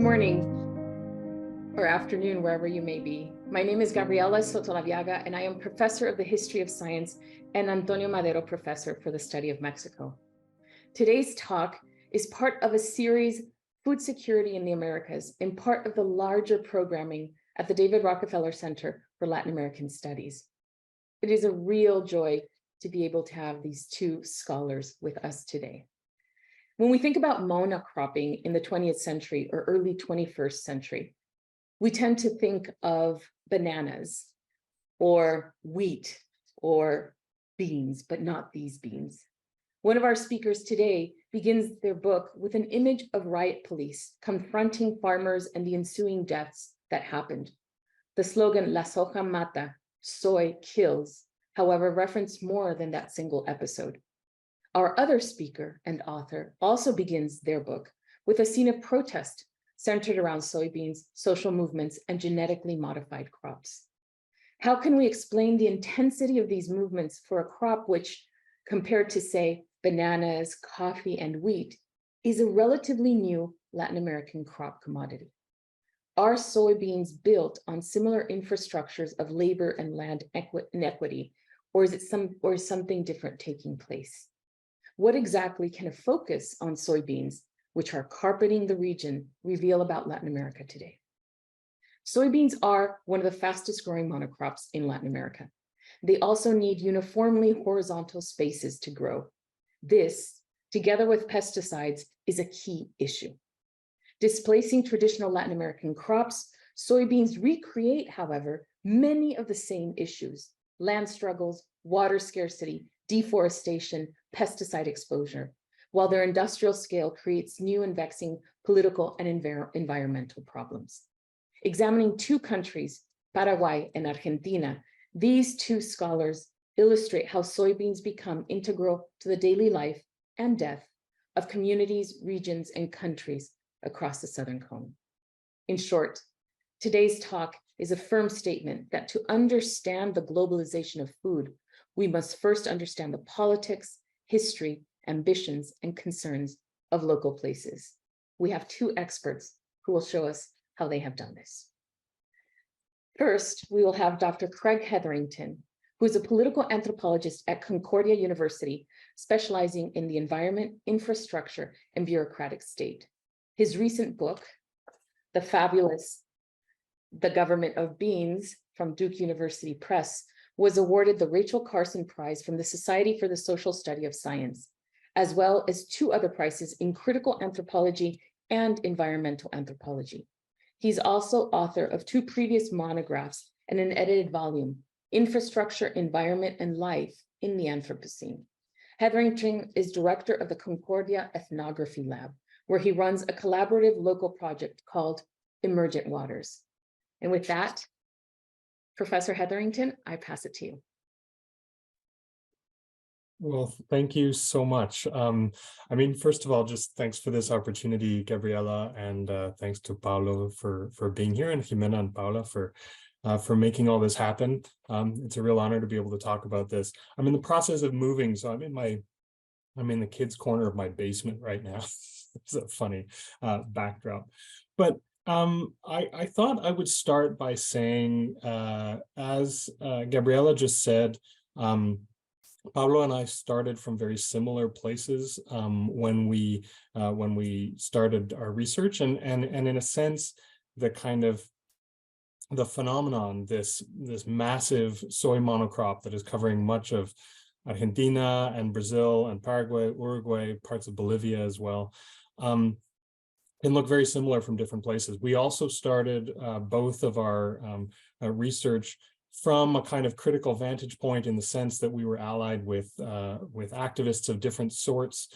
morning or afternoon, wherever you may be. My name is Gabriela Soto Laveaga, and I am professor of the history of science and Antonio Madero professor for the study of Mexico. Today's talk is part of a series, Food Security in the Americas, and part of the larger programming at the David Rockefeller Center for Latin American Studies. It is a real joy to be able to have these two scholars with us today. When we think about monocropping in the 20th century or early 21st century, we tend to think of bananas or wheat or beans, but not these beans. One of our speakers today begins their book with an image of riot police confronting farmers and the ensuing deaths that happened. The slogan, La soja mata, soy kills, however, referenced more than that single episode. Our other speaker and author also begins their book with a scene of protest centered around soybeans, social movements, and genetically modified crops. How can we explain the intensity of these movements for a crop which, compared to, say, bananas, coffee, and wheat, is a relatively new Latin American crop commodity? Are soybeans built on similar infrastructures of labor and land inequity, or is something different taking place? What exactly can a focus on soybeans, which are carpeting the region, reveal about Latin America today? Soybeans are one of the fastest growing monocrops in Latin America. They also need uniformly horizontal spaces to grow. This, together with pesticides, is a key issue. Displacing traditional Latin American crops, soybeans recreate, however, many of the same issues: land struggles, water scarcity, deforestation, pesticide exposure, while their industrial scale creates new and vexing political and environmental problems. Examining two countries, Paraguay and Argentina, these two scholars illustrate how soybeans become integral to the daily life and death of communities, regions, and countries across the Southern Cone. In short, today's talk is a firm statement that to understand the globalization of food, we must first understand the politics, history, ambitions, and concerns of local places. We have two experts who will show us how they have done this. First, we will have Dr. Kregg Hetherington, who is a political anthropologist at Concordia University, specializing in the environment, infrastructure, and bureaucratic state. His recent book, the fabulous The Government of Beans from Duke University Press, was awarded the Rachel Carson Prize from the Society for the Social Study of Science, as well as two other prizes in critical anthropology and environmental anthropology. He's also author of two previous monographs and an edited volume, Infrastructure, Environment, and Life in the Anthropocene. Hetherington is director of the Concordia Ethnography Lab, where he runs a collaborative local project called Emergent Waters. And with that, Professor Hetherington, I pass it to you. Well, thank you so much. First of all, just thanks for this opportunity, Gabriela, and thanks to Pablo for being here, and Jimena and Paula for making all this happen. It's a real honor to be able to talk about this. I'm in the process of moving, so I'm in the kids' corner of my basement right now. It's a funny backdrop, but I thought I would start by saying, as Gabriela just said, Pablo and I started from very similar places when we started our research, and in a sense, the phenomenon, this massive soy monocrop that is covering much of Argentina and Brazil and Paraguay, Uruguay, parts of Bolivia as well, can look very similar from different places. We also started both of our research from a kind of critical vantage point, in the sense that we were allied with activists of different sorts,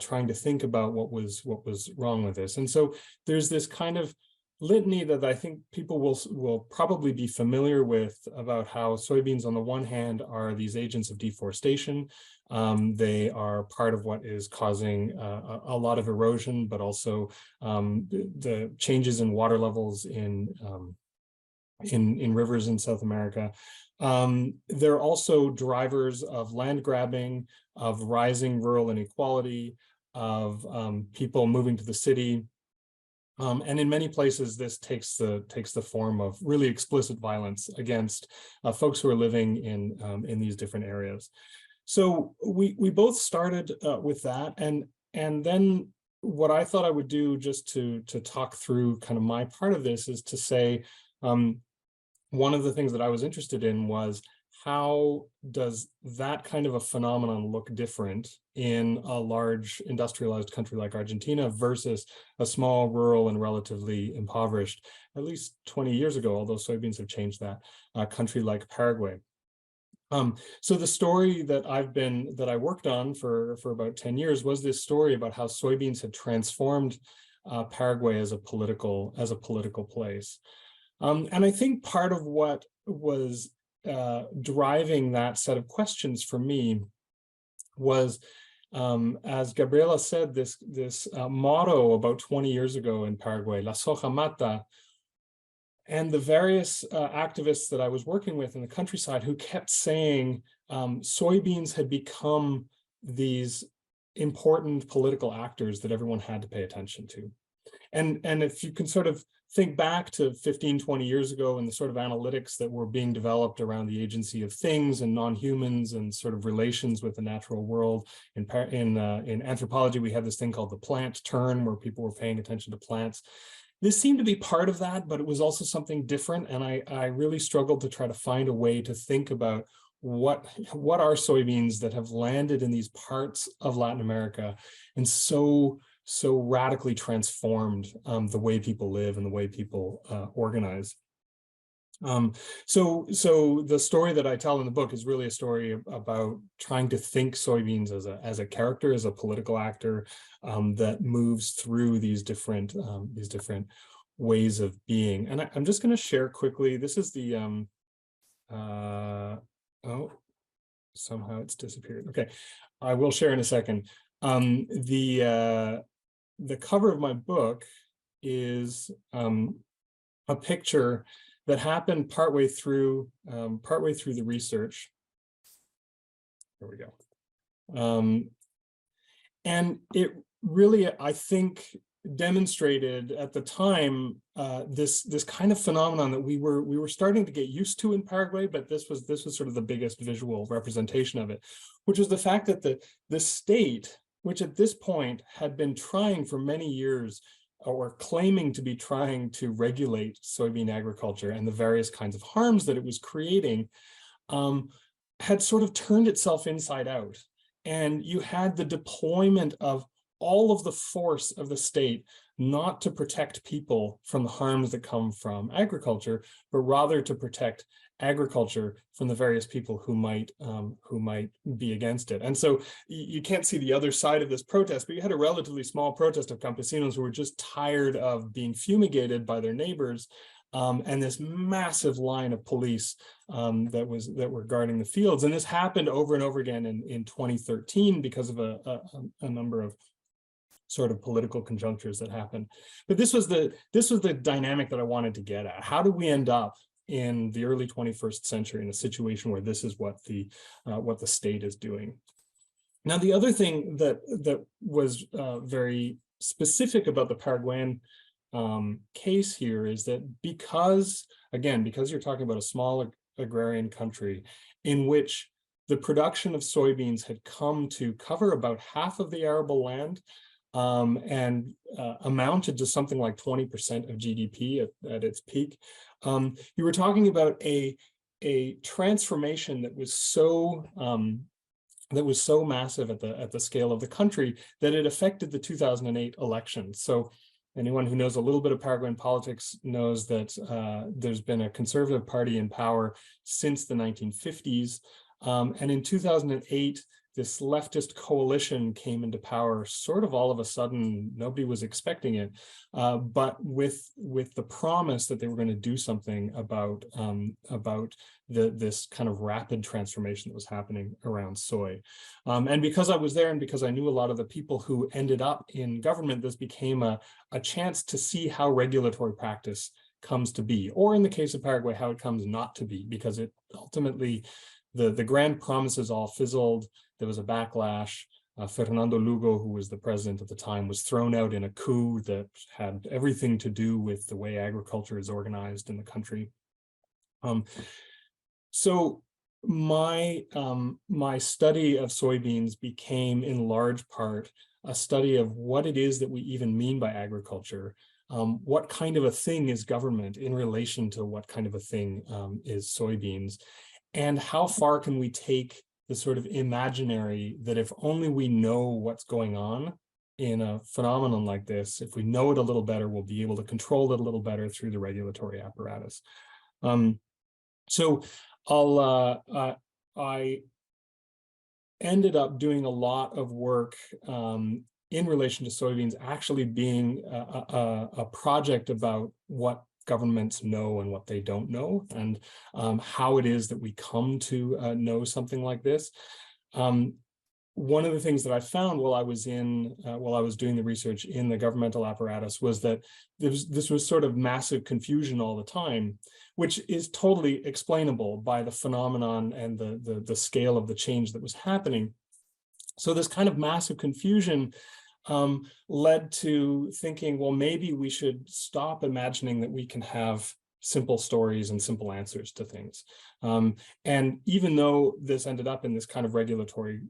trying to think about what was wrong with this. And so there's this kind of litany that I think people will probably be familiar with, about how soybeans on the one hand are these agents of deforestation. They are part of what is causing a lot of erosion, but also the changes in water levels in rivers in South America. They're also drivers of land grabbing, of rising rural inequality, of people moving to the city, And in many places, this takes the form of really explicit violence against folks who are living in these different areas. So we both started with that, and then what I thought I would do, just to talk through kind of my part of this, is to say one of the things that I was interested in was, how does that kind of a phenomenon look different in a large industrialized country like Argentina versus a small, rural, and relatively impoverished, at least 20 years ago, although soybeans have changed that, country like Paraguay. So the story that I worked on for about 10 years was this story about how soybeans had transformed Paraguay as a political place. And I think part of what was driving that set of questions for me was, as Gabriela said, this motto about 20 years ago in Paraguay, La soja mata, and the various activists that I was working with in the countryside who kept saying soybeans had become these important political actors that everyone had to pay attention to. And if you can sort of think back to 15, 20 years ago, and the sort of analytics that were being developed around the agency of things and non-humans and sort of relations with the natural world. In anthropology, we have this thing called the plant turn, where people were paying attention to plants. This seemed to be part of that, but it was also something different. And I really struggled to try to find a way to think about what are soybeans that have landed in these parts of Latin America and so radically transformed the way people live and the way people organize. So the story that I tell in the book is really a story about trying to think soybeans as a character, as a political actor that moves through these different ways of being. And I'm just going to share quickly. This is the oh, somehow it's disappeared. Okay, I will share in a second. The cover of my book is a picture that happened partway through the research. There we go. And it really, I think, demonstrated at the time this kind of phenomenon that we were starting to get used to in Paraguay, but this was sort of the biggest visual representation of it, which was the fact that the state, which at this point had been trying for many years, or claiming to be trying to regulate soybean agriculture and the various kinds of harms that it was creating, had sort of turned itself inside out. And you had the deployment of all of the force of the state, not to protect people from the harms that come from agriculture, but rather to protect agriculture from the various people who might be against it. And so you can't see the other side of this protest, but you had a relatively small protest of campesinos who were just tired of being fumigated by their neighbors, and this massive line of police that were guarding the fields. And this happened over and over again in 2013 because of a number of sort of political conjunctures that happened. But this was the dynamic that I wanted to get at. How do we end up in the early 21st century in a situation where this is what the state is doing? Now, the other thing that was very specific about the Paraguayan case here is that because you're talking about a small agrarian country in which the production of soybeans had come to cover about half of the arable land, and amounted to something like 20% of GDP at its peak. You were talking about a transformation that was so massive at the scale of the country that it affected the 2008 election. So anyone who knows a little bit of Paraguayan politics knows that there's been a conservative party in power since the 1950s. And in 2008, this leftist coalition came into power sort of all of a sudden. Nobody was expecting it, but with the promise that they were going to do something about this kind of rapid transformation that was happening around soy. And because I was there and because I knew a lot of the people who ended up in government, this became a chance to see how regulatory practice comes to be, or in the case of Paraguay, how it comes not to be, because it ultimately, the grand promises all fizzled. There was a backlash. Fernando Lugo, who was the president at the time, was thrown out in a coup that had everything to do with the way agriculture is organized in the country. So my study of soybeans became, in large part, a study of what it is that we even mean by agriculture. What kind of a thing is government in relation to what kind of a thing is soybeans? And how far can we take the sort of imaginary that if only we know what's going on in a phenomenon like this, if we know it a little better, we'll be able to control it a little better through the regulatory apparatus. So I ended up doing a lot of work in relation to soybeans, actually being a project about what governments know and what they don't know, and how it is that we come to know something like this. One of the things that I found while I was doing the research in the governmental apparatus was that this was sort of massive confusion all the time, which is totally explainable by the phenomenon and the scale of the change that was happening. So this kind of massive confusion led to thinking, well, maybe we should stop imagining that we can have simple stories and simple answers to things. And even though this ended up in this kind of regulatory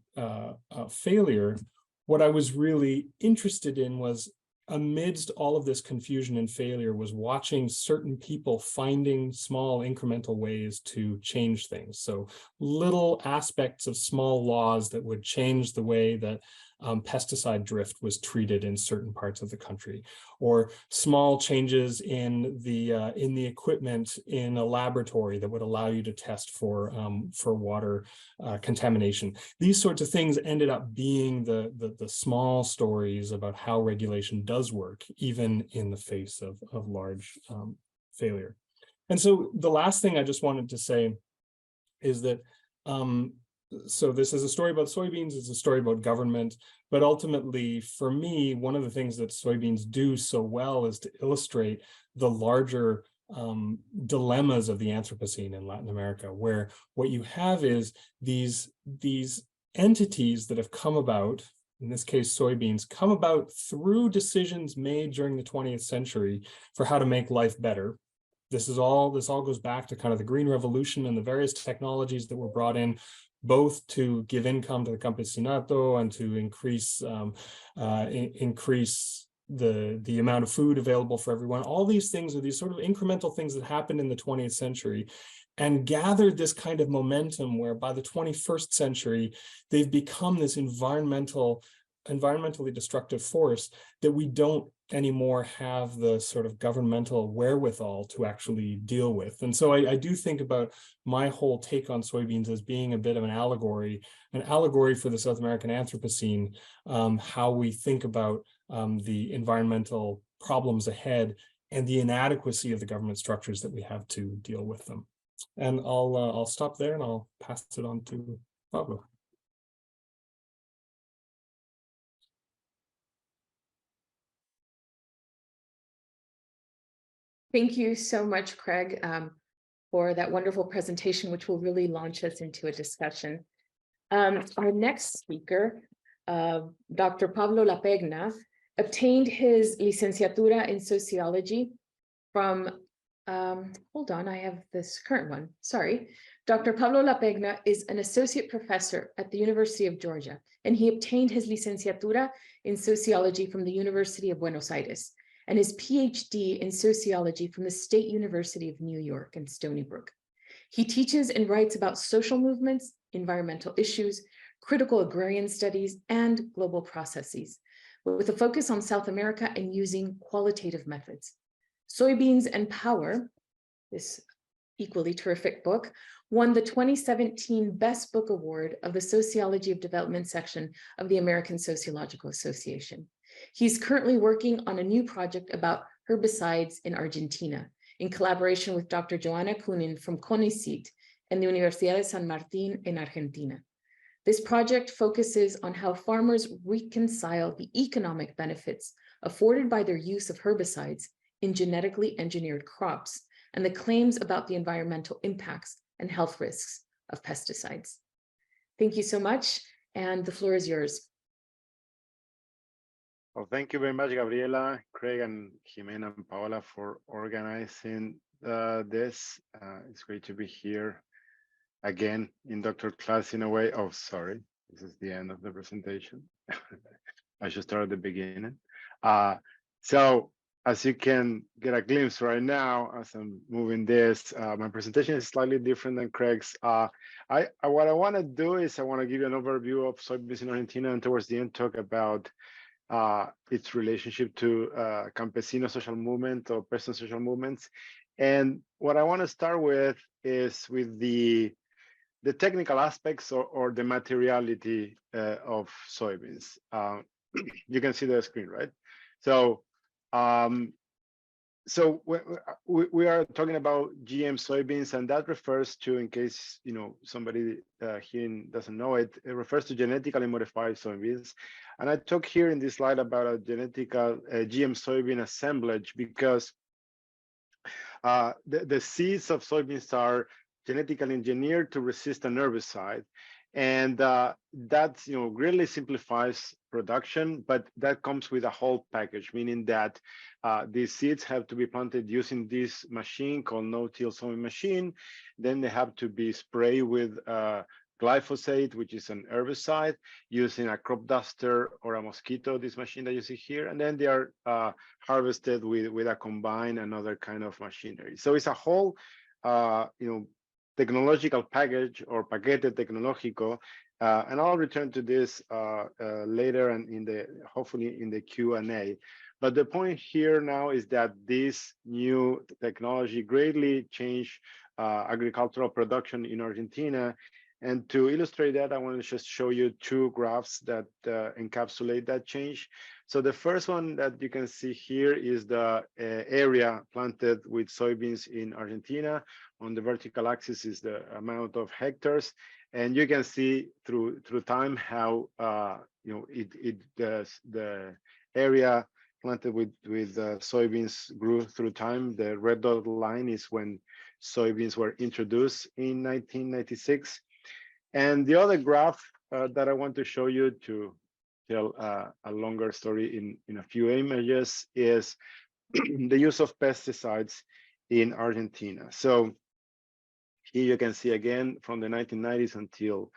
failure, what I was really interested in was, amidst all of this confusion and failure, was watching certain people finding small incremental ways to change things. So little aspects of small laws that would change the way that pesticide drift was treated in certain parts of the country, or small changes in the equipment in a laboratory that would allow you to test for water contamination. These sorts of things ended up being the small stories about how regulation does work, even in the face of large failure. And so the last thing I just wanted to say is that so this is a story about soybeans, it's a story about government, but ultimately, for me, one of the things that soybeans do so well is to illustrate the larger dilemmas of the Anthropocene in Latin America, where what you have is these entities that have come about, in this case, soybeans, come about through decisions made during the 20th century for how to make life better. This all goes back to kind of the Green Revolution and the various technologies that were brought in, both to give income to the campesinato and to increase the amount of food available for everyone. All these things are these sort of incremental things that happened in the 20th century and gathered this kind of momentum where by the 21st century, they've become this environmentally destructive force that we don't anymore have the sort of governmental wherewithal to actually deal with. And so I do think about my whole take on soybeans as being a bit of an allegory for the South American Anthropocene, how we think about the environmental problems ahead and the inadequacy of the government structures that we have to deal with them. And I'll stop there and I'll pass it on to Pablo. Thank you so much, Kregg, for that wonderful presentation, which will really launch us into a discussion. Our next speaker, Dr. Pablo Lapegna, obtained his licenciatura in sociology from, hold on, I have this current one, sorry. Dr. Pablo Lapegna is an associate professor at the University of Georgia, and he obtained his licenciatura in sociology from the University of Buenos Aires, and his PhD in sociology from the State University of New York in Stony Brook. He teaches and writes about social movements, environmental issues, critical agrarian studies, and global processes, with a focus on South America and using qualitative methods. Soybeans and Power, this equally terrific book, won the 2017 Best Book Award of the Sociology of Development section of the American Sociological Association. He's currently working on a new project about herbicides in Argentina, in collaboration with Dr. Joana Kunin from CONICYT and the Universidad de San Martín in Argentina. This project focuses on how farmers reconcile the economic benefits afforded by their use of herbicides in genetically engineered crops and the claims about the environmental impacts and health risks of pesticides. Thank you so much, and the floor is yours. Well, thank you very much, Gabriela, Craig, and Jimena and Paola for organizing this. It's great to be here again in Dr. Class in a way. Oh, sorry, this is the end of the presentation. I should start at the beginning. So as you can get a glimpse right now, as I'm moving this, my presentation is slightly different than Craig's. What I want to do is I want to give you an overview of soybeans in Argentina, and towards the end talk about its relationship to campesino social movement or peasant social movements. And what I want to start with is with the technical aspects or the materiality of soybeans. You can see the screen, right? So, we are talking about GM soybeans, and that refers to, in case somebody here doesn't know it, it refers to genetically modified soybeans. And I talk here in this slide about a GM soybean assemblage because the seeds of soybeans are genetically engineered to resist an herbicide, and that greatly simplifies production, but that comes with a whole package, meaning that these seeds have to be planted using this machine called no-till sowing machine. Then they have to be sprayed with glyphosate, which is an herbicide, using a crop duster or a mosquito, this machine that you see here, and then they are harvested with a combine and other kind of machinery. So it's a whole technological package or paquete tecnológico, and I'll return to this later and hopefully in the Q&A. But the point here now is that this new technology greatly changed agricultural production in Argentina. And to illustrate that, I want to just show you two graphs that encapsulate that change. So the first one that you can see here is the area planted with soybeans in Argentina. On the vertical axis is the amount of hectares, and you can see through time how the area planted with soybeans grew through time. The red dotted line is when soybeans were introduced in 1996. And the other graph that I want to show you to tell a longer story in a few images is the use of pesticides in Argentina. So here you can see again from the 1990s until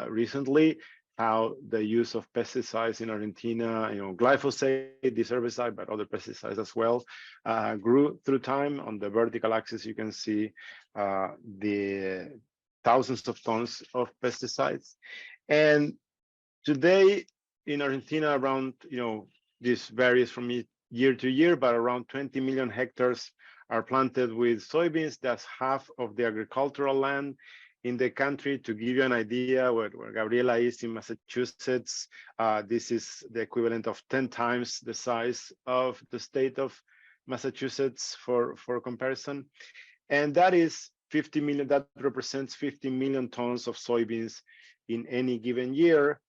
recently how the use of pesticides in Argentina, glyphosate, this herbicide, but other pesticides as well, grew through time. On the vertical axis, you can see the thousands of tons of pesticides. And today in Argentina, around, this varies from year to year, but around 20 million hectares are planted with soybeans. That's half of the agricultural land in the country. To give you an idea where Gabriela is in Massachusetts, this is the equivalent of 10 times the size of the state of Massachusetts for comparison. And that is 50 million, that represents 50 million tons of soybeans in any given year.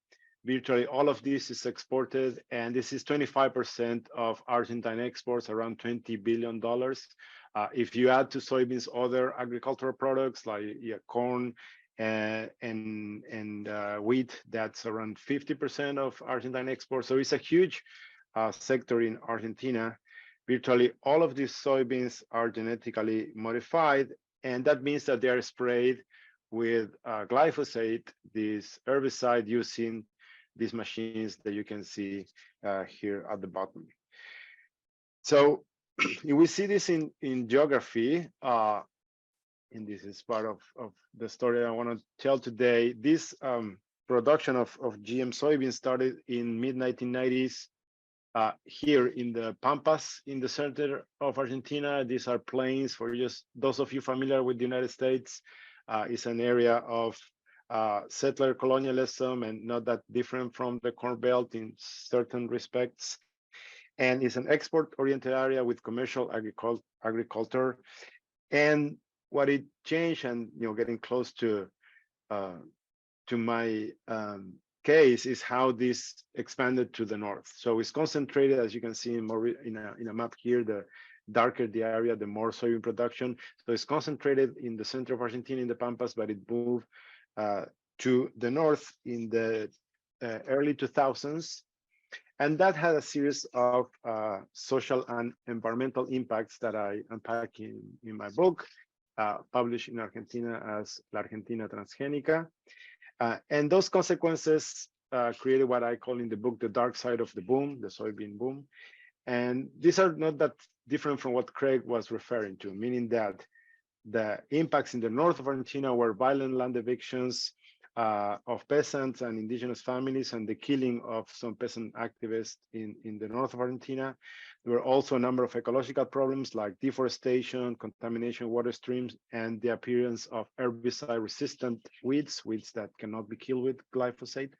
Virtually all of this is exported, and this is 25% of Argentine exports, around $20 billion. If you add to soybeans other agricultural products like corn and wheat, that's around 50% of Argentine exports. So it's a huge sector in Argentina. Virtually all of these soybeans are genetically modified, and that means that they are sprayed with glyphosate, this herbicide, using these machines that you can see here at the bottom. So if we see this in geography, and this is part of the story I want to tell today, this production of GM soybeans started in mid-1990s here in the Pampas in the center of Argentina. These are plains. For just those of you familiar with the United States, it's an area of settler colonialism and not that different from the Corn Belt in certain respects. And it's an export-oriented area with commercial agriculture. And what it changed, and getting close to my case, is how this expanded to the north. So it's concentrated, as you can see in a map here. The darker the area, the more soybean production. So it's concentrated in the center of Argentina in the Pampas, but it moved to the north in the early 2000s. And that had a series of social and environmental impacts that I unpack in my book, published in Argentina as La Argentina Transgénica. And those consequences created what I call in the book the dark side of the boom, the soybean boom. And these are not that different from what Kregg was referring to, meaning that the impacts in the north of Argentina were violent land evictions of peasants and indigenous families and the killing of some peasant activists in the north of Argentina. There were also a number of ecological problems like deforestation, contamination of water streams, and the appearance of herbicide-resistant weeds that cannot be killed with glyphosate.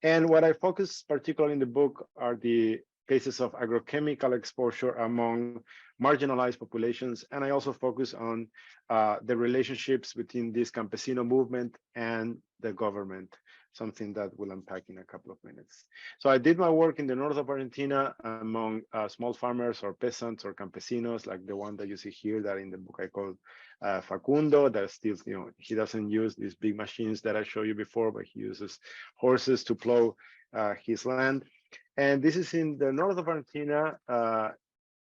And what I focus particularly in the book are the cases of agrochemical exposure among marginalized populations. And I also focus on the relationships between this campesino movement and the government, something that we'll unpack in a couple of minutes. So I did my work in the north of Argentina among small farmers or peasants or campesinos, like the one that you see here that in the book I call Facundo, that still, he doesn't use these big machines that I showed you before, but he uses horses to plow his land. And this is in the north of Argentina,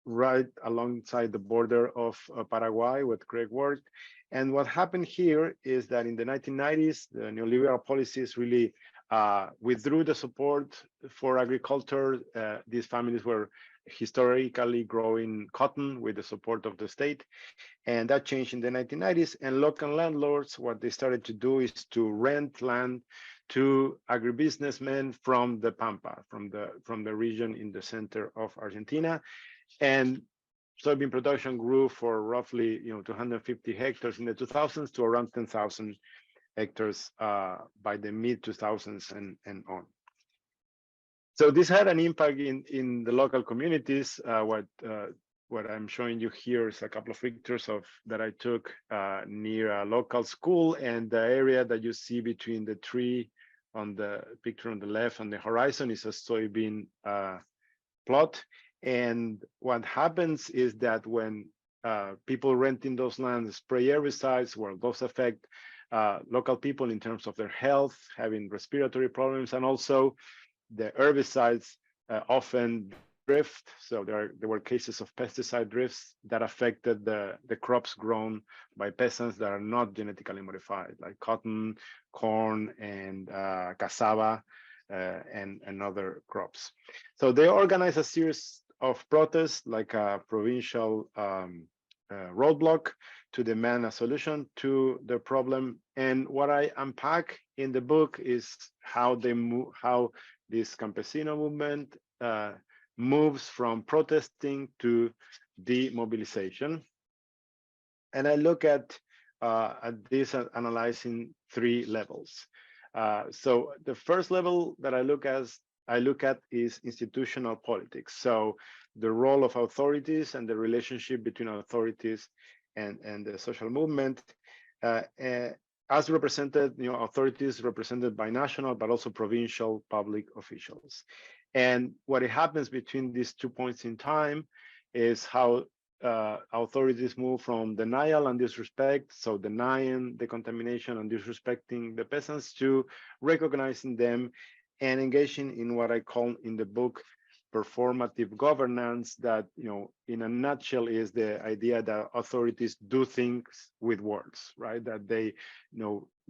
right alongside the border of Paraguay, where Kregg worked. And what happened here is that in the 1990s, the neoliberal policies really withdrew the support for agriculture. These families were historically growing cotton with the support of the state. And that changed in the 1990s. And local landlords, what they started to do is to rent land to agribusinessmen from the Pampa, from the region in the center of Argentina. And soybean production grew for roughly 250 hectares in the 2000s to around 10,000 hectares by the mid 2000s and on. So this had an impact in the local communities. What I'm showing you here is a couple of pictures that I took near a local school, and the area that you see between the tree on the picture on the left on the horizon is a soybean plot. And what happens is that when people renting those lands spray herbicides, well, those affect local people in terms of their health, having respiratory problems, and also the herbicides often drift. So there were cases of pesticide drifts that affected the crops grown by peasants that are not genetically modified, like cotton, corn, and cassava, and other crops. So they organized a series of protests, like a provincial roadblock, to demand a solution to the problem. And what I unpack in the book is how this campesino movement moves from protesting to demobilization. And I look at this analyzing three levels. So the first level that I look at is institutional politics. So the role of authorities and the relationship between authorities and the social movement, as represented, authorities represented by national, but also provincial public officials. And what happens between these 2 points in time is how authorities move from denial and disrespect, so denying the contamination and disrespecting the peasants, to recognizing them and engaging in what I call in the book performative governance, that, in a nutshell, is the idea that authorities do things with words, right? That they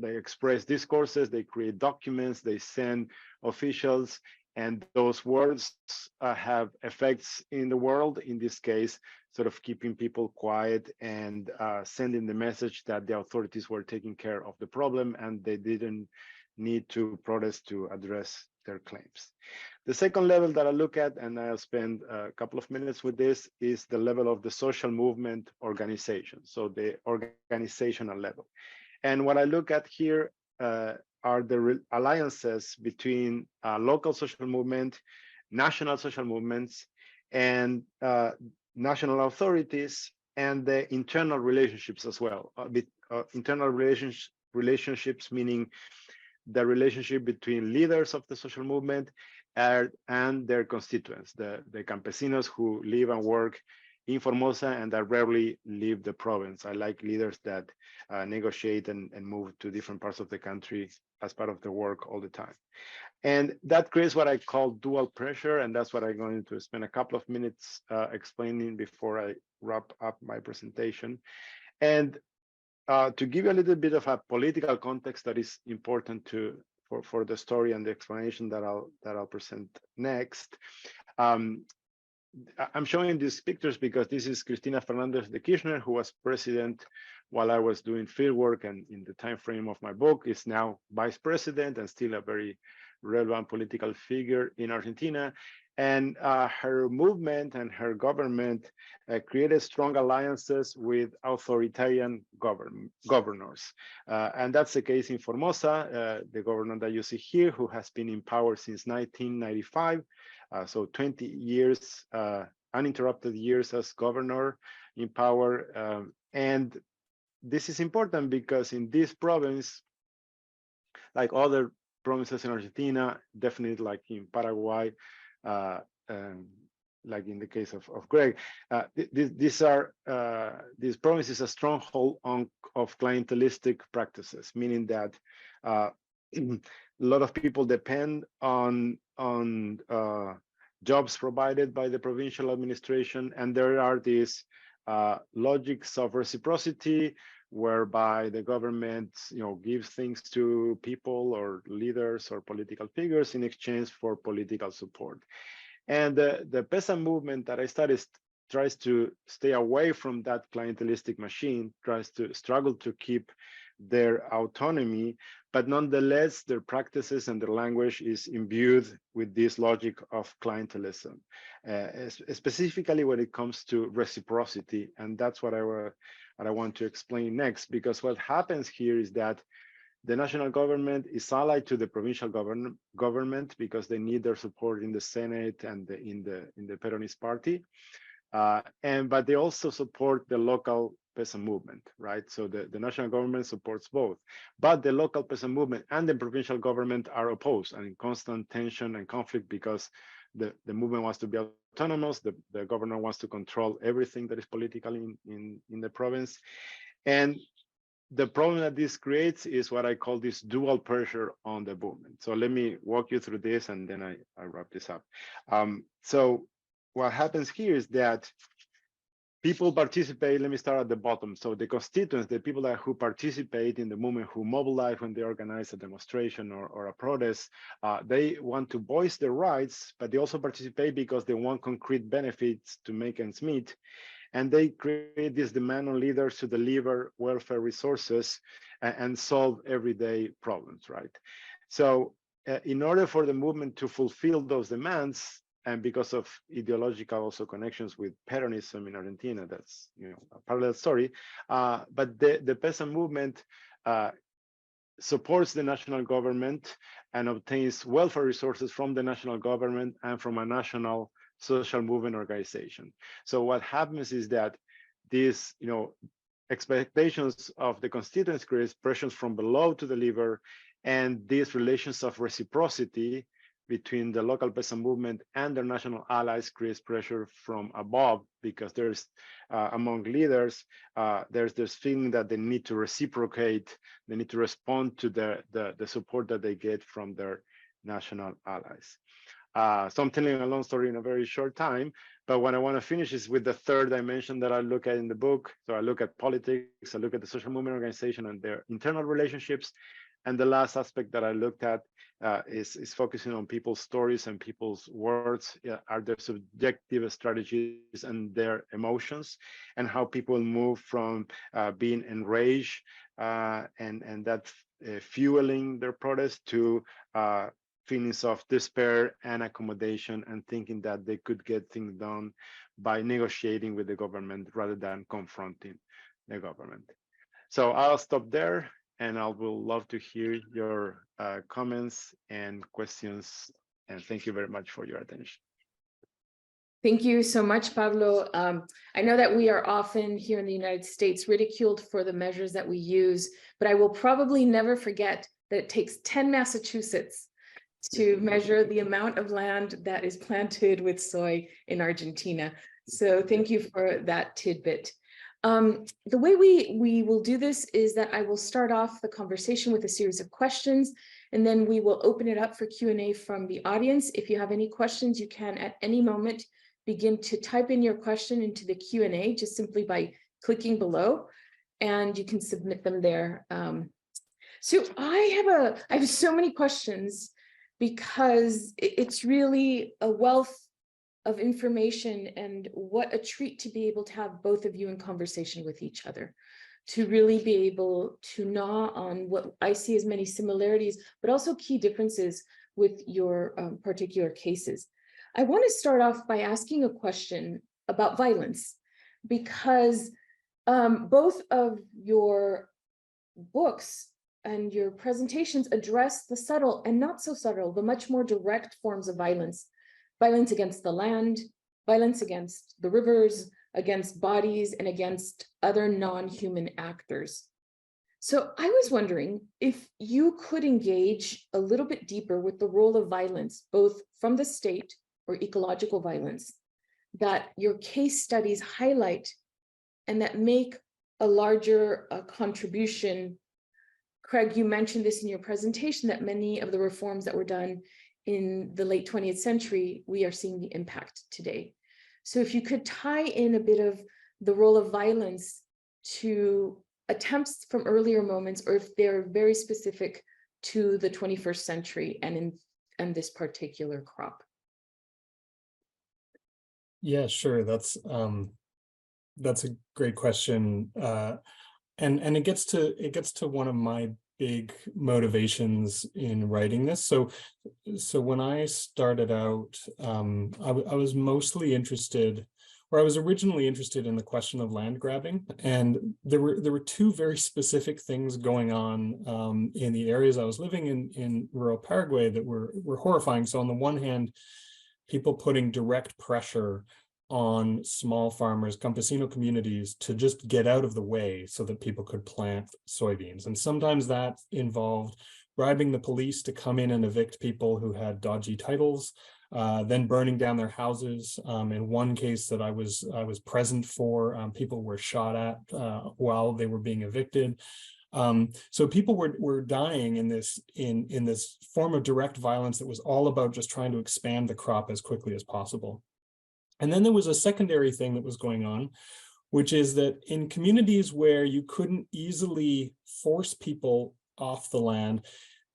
express discourses, they create documents, they send officials, and those words have effects in the world, in this case, sort of keeping people quiet and sending the message that the authorities were taking care of the problem and they didn't need to protest to address their claims. The second level that I look at, and I'll spend a couple of minutes with this, is the level of the social movement organization, so the organizational level. And what I look at here are the alliances between local social movement, national social movements, and national authorities, and the internal relationships as well. Internal relationships meaning the relationship between leaders of the social movement and their constituents, the campesinos who live and work in Formosa and that rarely leave the province. I like leaders that negotiate and move to different parts of the country as part of the work all the time. And that creates what I call dual pressure, and that's what I'm going to spend a couple of minutes explaining before I wrap up my presentation. And to give you a little bit of a political context that is important for the story and the explanation that I'll present next. I'm showing these pictures because this is Cristina Fernandez de Kirchner, who was president while I was doing field work, and in the time frame of my book is now vice president and still a very relevant political figure in Argentina. And her movement and her government created strong alliances with authoritarian governors. And that's the case in Formosa, the governor that you see here, who has been in power since 1995. So 20 years, uninterrupted years as governor in power. And this is important because in this province, like other provinces in Argentina, definitely like in Paraguay, like in the case of Kregg, these provinces are a stronghold of clientelistic practices, meaning that a lot of people depend on jobs provided by the provincial administration, and there are these logics of reciprocity, whereby the government, gives things to people or leaders or political figures in exchange for political support. And the peasant movement that I studied tries to stay away from that clientelistic machine, tries to struggle to keep their autonomy, but nonetheless, their practices and their language is imbued with this logic of clientelism, specifically when it comes to reciprocity. And that's what I want to explain next, because what happens here is that the national government is allied to the provincial government because they need their support in the Senate and in the Peronist party, but they also support the local peasant movement, right? So the national government supports both, but the local peasant movement and the provincial government are opposed and in constant tension and conflict because the movement wants to be autonomous, the governor wants to control everything that is political in the province. And the problem that this creates is what I call this dual pressure on the movement. So let me walk you through this and then I wrap this up. So what happens here is that people participate. Let me start at the bottom. So the constituents, the people who participate in the movement, who mobilize when they organize a demonstration or a protest, they want to voice their rights, but they also participate because they want concrete benefits to make ends meet. And they create this demand on leaders to deliver welfare resources and solve everyday problems, right? So in order for the movement to fulfill those demands, and because of ideological also connections with Peronism in Argentina, that's a parallel story. But the peasant movement supports the national government and obtains welfare resources from the national government and from a national social movement organization. So what happens is that these expectations of the constituents create pressures from below to deliver, and these relations of reciprocity between the local peasant movement and their national allies creates pressure from above, because there's among leaders, there's this feeling that they need to reciprocate, they need to respond to the support that they get from their national allies. So I'm telling a long story in a very short time, but what I want to finish is with the third dimension that I look at in the book. So I look at politics, I look at the social movement organization and their internal relationships. And the last aspect that I looked at is focusing on people's stories and people's words, are their subjective strategies and their emotions, and how people move from being enraged and that fueling their protest to feelings of despair and accommodation and thinking that they could get things done by negotiating with the government rather than confronting the government. So I'll stop there. And I will love to hear your comments and questions. And thank you very much for your attention. Thank you so much, Pablo. I know that we are often here in the United States ridiculed for the measures that we use, but I will probably never forget that it takes 10 Massachusetts to measure the amount of land that is planted with soy in Argentina. So thank you for that tidbit. The way we will do this is that I will start off the conversation with a series of questions, and then we will open it up for Q&A from the audience. If you have any questions, you can at any moment begin to type in your question into the Q&A just simply by clicking below, and you can submit them there. So I have so many questions because it's really a wealth of information, and what a treat to be able to have both of you in conversation with each other, to really be able to gnaw on what I see as many similarities, but also key differences with your particular cases. I want to start off by asking a question about violence, because both of your books and your presentations address the subtle and not so subtle, the much more direct forms of violence. Violence against the land, violence against the rivers, against bodies, and against other non-human actors. So I was wondering if you could engage a little bit deeper with the role of violence, both from the state or ecological violence, that your case studies highlight and that make a larger contribution. Kregg, you mentioned this in your presentation, that many of the reforms that were done in the late 20th century, we are seeing the impact today. So if you could tie in a bit of the role of violence to attempts from earlier moments, or if they're very specific to the 21st century and this particular crop. Yeah, sure. That's a great question. And it gets to one of my big motivations in writing this. So when I started out, I was mostly interested, or I was originally interested in the question of land grabbing, and there were two very specific things going on in the areas I was living in rural Paraguay that were horrifying. So on the one hand, people putting direct pressure on small farmers, campesino communities, to just get out of the way so that people could plant soybeans. And sometimes that involved bribing the police to come in and evict people who had dodgy titles, then burning down their houses. In one case that I was present for, people were shot at while they were being evicted. So people were dying in this form of direct violence that was all about just trying to expand the crop as quickly as possible. And then there was a secondary thing that was going on, which is that in communities where you couldn't easily force people off the land,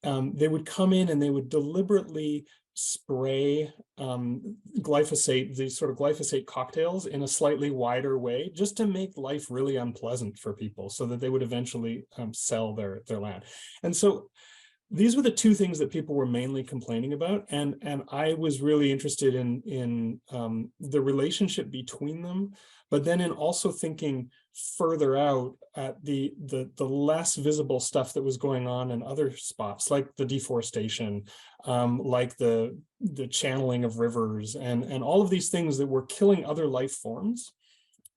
they would come in and they would deliberately spray glyphosate, these sort of glyphosate cocktails, in a slightly wider way, just to make life really unpleasant for people so that they would eventually sell their land. And so these were the two things that people were mainly complaining about, and I was really interested in the relationship between them, but then in also thinking further out at the less visible stuff that was going on in other spots, like the deforestation, like the channeling of rivers, and all of these things that were killing other life forms.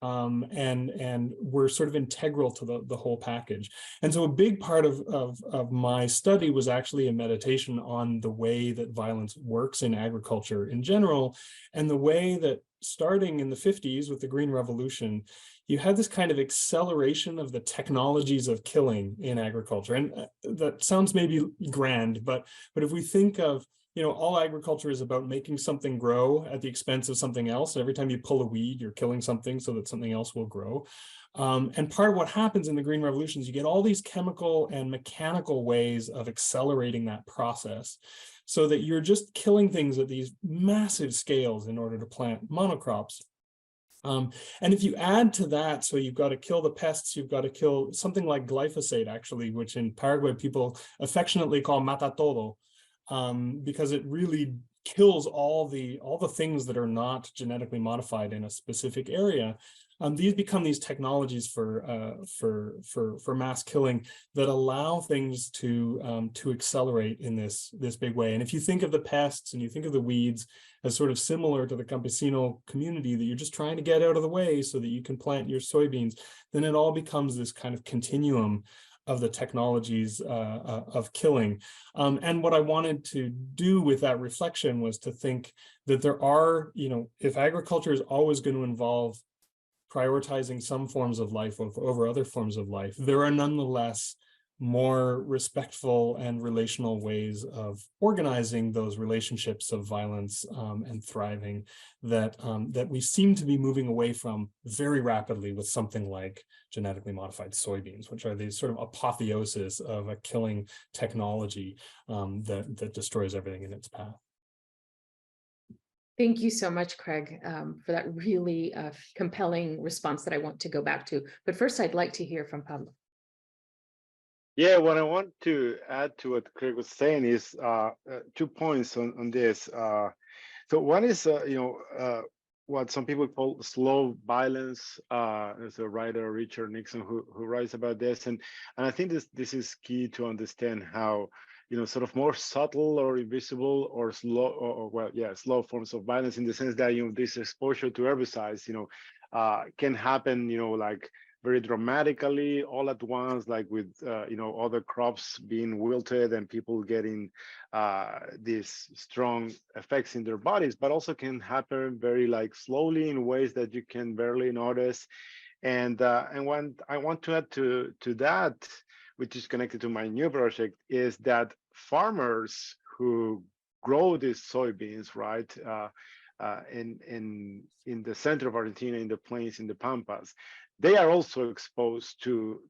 And were sort of integral to the whole package. And so a big part of my study was actually a meditation on the way that violence works in agriculture in general, and the way that starting in the 50s with the Green Revolution, you had this kind of acceleration of the technologies of killing in agriculture. And that sounds maybe grand, but if we think of, all agriculture is about making something grow at the expense of something else. And every time you pull a weed, you're killing something so that something else will grow. And part of what happens in the Green Revolution is you get all these chemical and mechanical ways of accelerating that process, so that you're just killing things at these massive scales in order to plant monocrops. And if you add to that, so you've got to kill the pests, you've got to kill something like glyphosate, actually, which in Paraguay people affectionately call mata todo, because it really kills all the things that are not genetically modified in a specific area. These become these technologies for mass killing that allow things to accelerate in this big way. And if you think of the pests and you think of the weeds as sort of similar to the campesino community that you're just trying to get out of the way so that you can plant your soybeans, then it all becomes this kind of continuum of the technologies of killing. And what I wanted to do with that reflection was to think that there are, if agriculture is always going to involve prioritizing some forms of life over other forms of life, there are nonetheless more respectful and relational ways of organizing those relationships of violence and thriving that we seem to be moving away from very rapidly with something like genetically modified soybeans, which are these sort of apotheosis of a killing technology that destroys everything in its path. Thank you so much, Kregg, for that really compelling response that I want to go back to. But first, I'd like to hear from Pablo. Yeah, what I want to add to what Kregg was saying is 2 points on this. So one is, what some people call slow violence. There's a writer, Richard Nixon, who writes about this, and I think this is key to understand how sort of more subtle or invisible or slow, slow forms of violence, in the sense that this exposure to herbicides, can happen, like very dramatically all at once, like with other crops being wilted and people getting these strong effects in their bodies, but also can happen very like slowly in ways that you can barely notice. And when I want to add to that, which is connected to my new project, is that farmers who grow these soybeans, right, in the center of Argentina, in the plains, in the pampas, they are also exposed to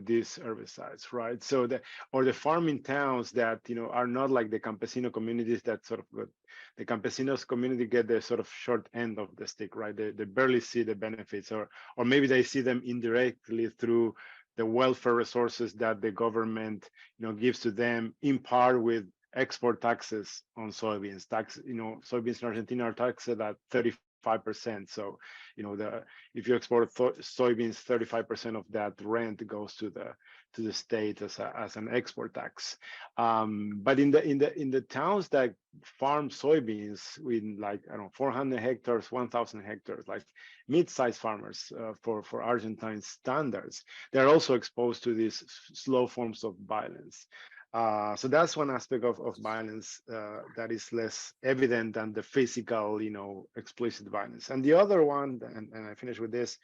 these herbicides, right? So the farming towns that are not like the campesino communities that sort of the campesinos community get the sort of short end of the stick, right? They barely see the benefits, or maybe they see them indirectly through the welfare resources that the government gives to them, in part with export taxes on soybeans. Soybeans in Argentina are taxed at 35%. So, if you export soybeans, 35% of that rent goes to the state as an export tax. But in the towns that farm soybeans in 400 hectares, 1,000 hectares, like mid-sized farmers for Argentine standards, they're also exposed to these slow forms of violence. So that's one aspect of violence that is less evident than the physical, explicit violence. And the other one, and I finish with this,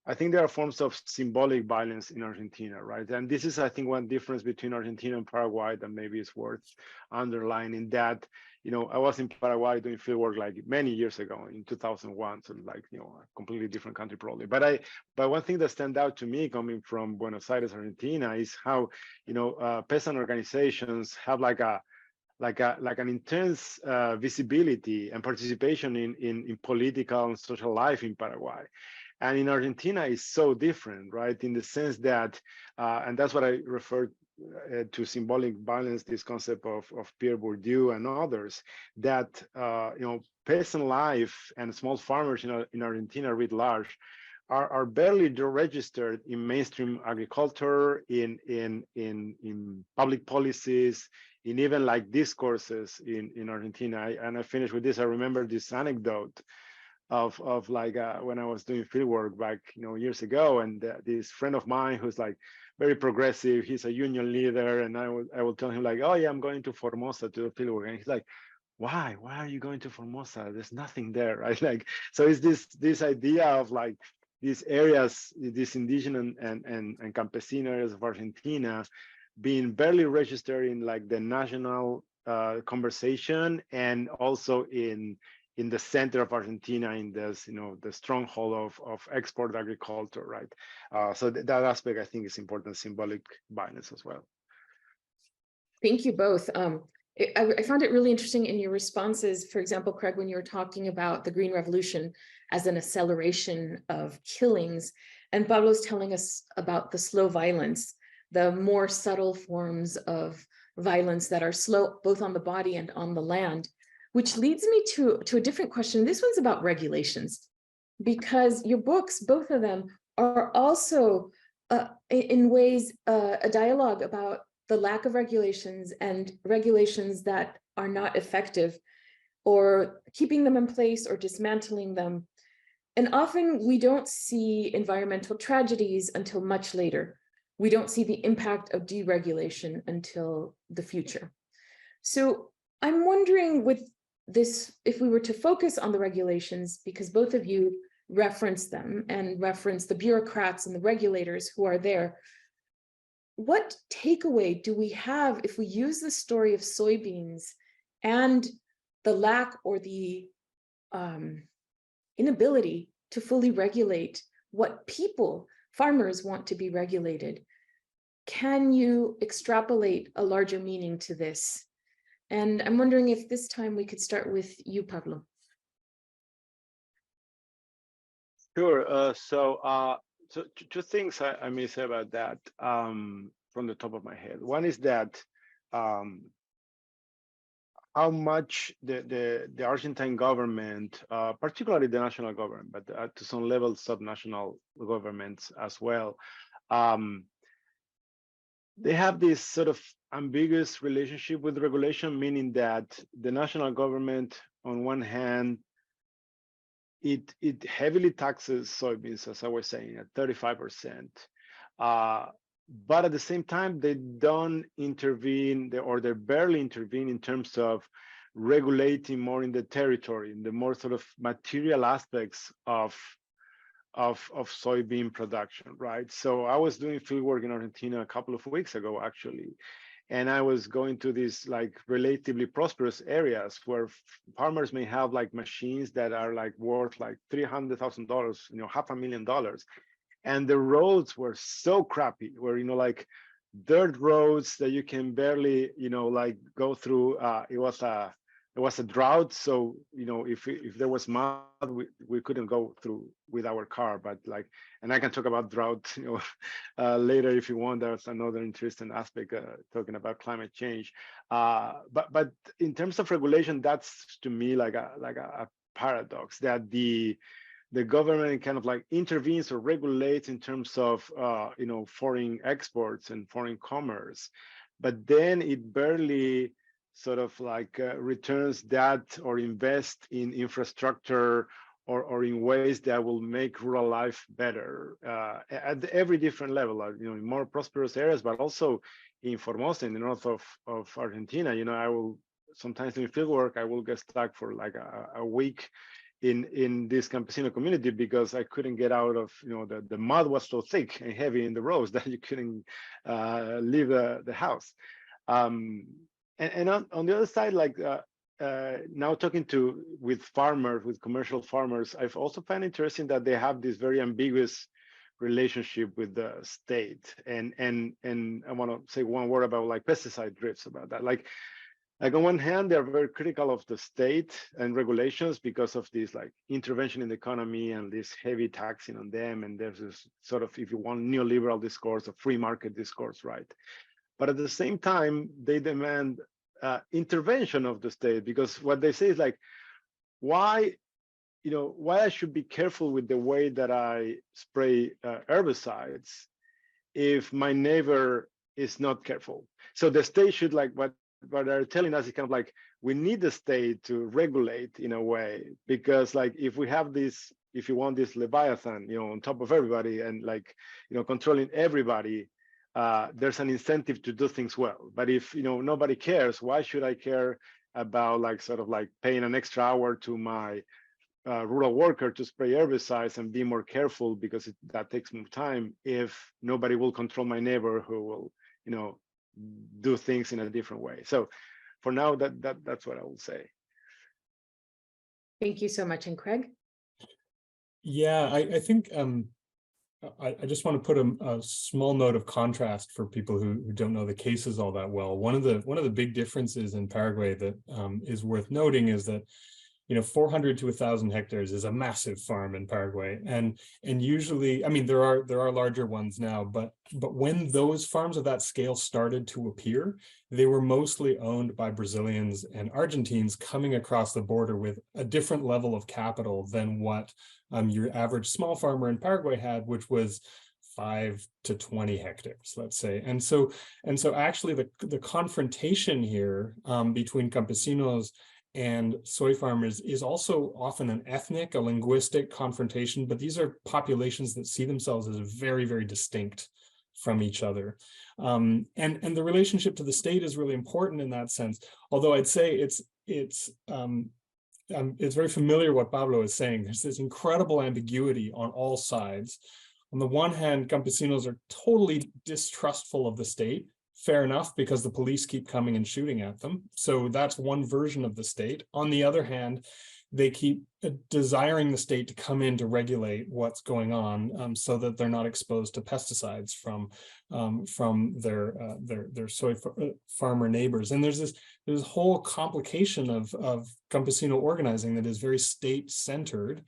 I think there are forms of symbolic violence in Argentina, right? And this is, I think, one difference between Argentina and Paraguay that maybe is worth underlining, that, I was in Paraguay doing fieldwork like many years ago in 2001, so like, a completely different country probably. But one thing that stands out to me coming from Buenos Aires, Argentina, is how, peasant organizations have like an intense visibility and participation in political and social life in Paraguay. And in Argentina is so different, right? In the sense that, and that's what I referred to symbolic violence, this concept of Pierre Bourdieu and others, that, peasant life and small farmers in Argentina writ large are barely registered in mainstream agriculture, in public policies, in even like discourses in Argentina. And I finish with this. I remember this anecdote of when I was doing fieldwork back years ago, and this friend of mine who's like very progressive, he's a union leader, and I will tell him like, oh yeah, I'm going to Formosa to do fieldwork, and he's like, why are you going to Formosa? There's nothing there, right? Like, so it's this idea of like these areas, these indigenous and campesino areas of Argentina being barely registered in like the national conversation, and also in the center of Argentina, in this, the stronghold of export agriculture, right? So that aspect, I think, is important, symbolic violence as well. Thank you both. I found it really interesting in your responses, for example, Kregg, when you were talking about the Green Revolution as an acceleration of killings, and Pablo's telling us about the slow violence, the more subtle forms of violence that are slow, both on the body and on the land. Which leads me to a different question. This one's about regulations, because your books, both of them, are also in ways a dialogue about the lack of regulations and regulations that are not effective, or keeping them in place or dismantling them. And often we don't see environmental tragedies until much later. we don't see the impact of deregulation until the future. So I'm wondering with this, if we were to focus on the regulations, because both of you reference them and reference the bureaucrats and the regulators who are there, what takeaway do we have if we use the story of soybeans and the lack or the inability to fully regulate what people, farmers, want to be regulated? Can you extrapolate a larger meaning to this? And I'm wondering if this time we could start with you, Pablo. Sure. So two things I may say about that from the top of my head. One is that how much the Argentine government, particularly the national government, but to some level subnational governments as well, they have this sort of ambiguous relationship with regulation, meaning that the national government, on one hand, it heavily taxes soybeans, as I was saying, at 35%. But at the same time, they don't intervene, or they barely intervene in terms of regulating more in the territory, in the more sort of material aspects of soybean production, right? So I was doing field work in Argentina a couple of weeks ago, actually, and I was going to these like relatively prosperous areas where farmers may have like machines that are like worth like $300,000, $500,000, and the roads were so crappy, where like dirt roads that you can barely like go through. It was a drought, so if there was mud, we couldn't go through with our car. But like, and I can talk about drought later if you want. That's another interesting aspect, talking about climate change. But in terms of regulation, that's to me like a paradox, that the government kind of like intervenes or regulates in terms of foreign exports and foreign commerce, but then it barely sort of like returns that or invest in infrastructure or in ways that will make rural life better at every different level, in more prosperous areas, but also in Formosa, in the north of Argentina. I will sometimes doing field work, I will get stuck for like a week in this campesino community because I couldn't get out of, the mud was so thick and heavy in the roads that you couldn't leave the house. And on the other side, like now talking with farmers, with commercial farmers, I've also found interesting that they have this very ambiguous relationship with the state. And I want to say one word about like pesticide drifts about that. Like on one hand, they're very critical of the state and regulations because of this like intervention in the economy and this heavy taxing on them. And there's this sort of, if you want, neoliberal discourse, a free market discourse, right? But at the same time, they demand intervention of the state, because what they say is like, why I should be careful with the way that I spray herbicides if my neighbor is not careful. So the state should, like, what they're telling us is kind of like, we need the state to regulate in a way, because like if we have this, if you want this Leviathan, on top of everybody and like, controlling everybody, there's an incentive to do things well. But if nobody cares, why should I care about like sort of like paying an extra hour to my rural worker to spray herbicides and be more careful because that takes more time, if nobody will control my neighbor who will do things in a different way. So for now, that's what I will say. Thank you so much. And Kregg? Yeah, I think I just want to put a small note of contrast for people who don't know the cases all that well. One of the big differences in Paraguay that is worth noting is that 400 to 1,000 hectares is a massive farm in Paraguay, and usually, I mean, there are larger ones now, but when those farms of that scale started to appear, they were mostly owned by Brazilians and Argentines coming across the border with a different level of capital than what your average small farmer in Paraguay had, which was 5 to 20 hectares, let's say. And so actually the confrontation here between campesinos and soy farmers is also often an ethnic, a linguistic confrontation, but these are populations that see themselves as very, very distinct from each other. And the relationship to the state is really important in that sense. Although I'd say it's very familiar what Pablo is saying. There's this incredible ambiguity on all sides. On the one hand, campesinos are totally distrustful of the state. Fair enough, because the police keep coming and shooting at them. So that's one version of the state. On the other hand, they keep desiring the state to come in to regulate what's going on, so that they're not exposed to pesticides from their soy farmer neighbors. And there's this whole complication of campesino organizing that is very state-centered.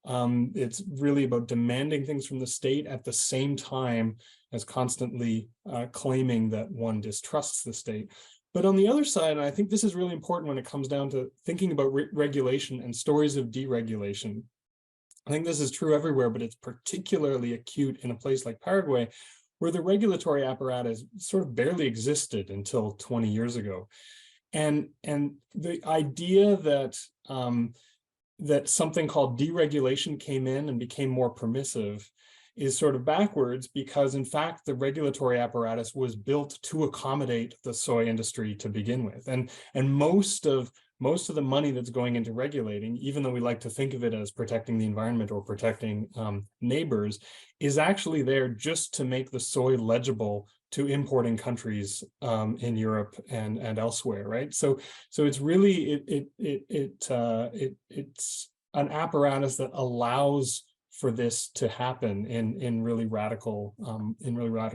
It's really about demanding things from the state at the same time as constantly claiming that one distrusts the state. But on the other side, and I think this is really important when it comes down to thinking about regulation and stories of deregulation. I think this is true everywhere, but it's particularly acute in a place like Paraguay, where the regulatory apparatus sort of barely existed until 20 years ago. And the idea that that something called deregulation came in and became more permissive is sort of backwards, because in fact the regulatory apparatus was built to accommodate the soy industry to begin with, and most of the money that's going into regulating, even though we like to think of it as protecting the environment or protecting neighbors, is actually there just to make the soy legible to importing countries in Europe and elsewhere, right? So it's really it's an apparatus that allows for this to happen in really radical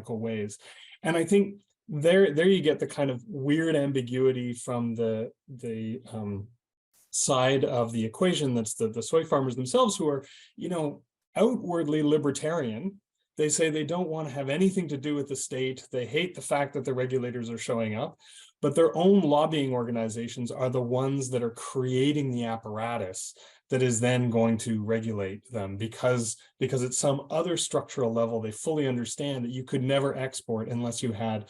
ways. And I think there you get the kind of weird ambiguity from the side of the equation that's the soy farmers themselves, who are, outwardly libertarian. They say they don't want to have anything to do with the state. They hate the fact that the regulators are showing up, but their own lobbying organizations are the ones that are creating the apparatus that is then going to regulate them, because at some other structural level, they fully understand that you could never export unless you had,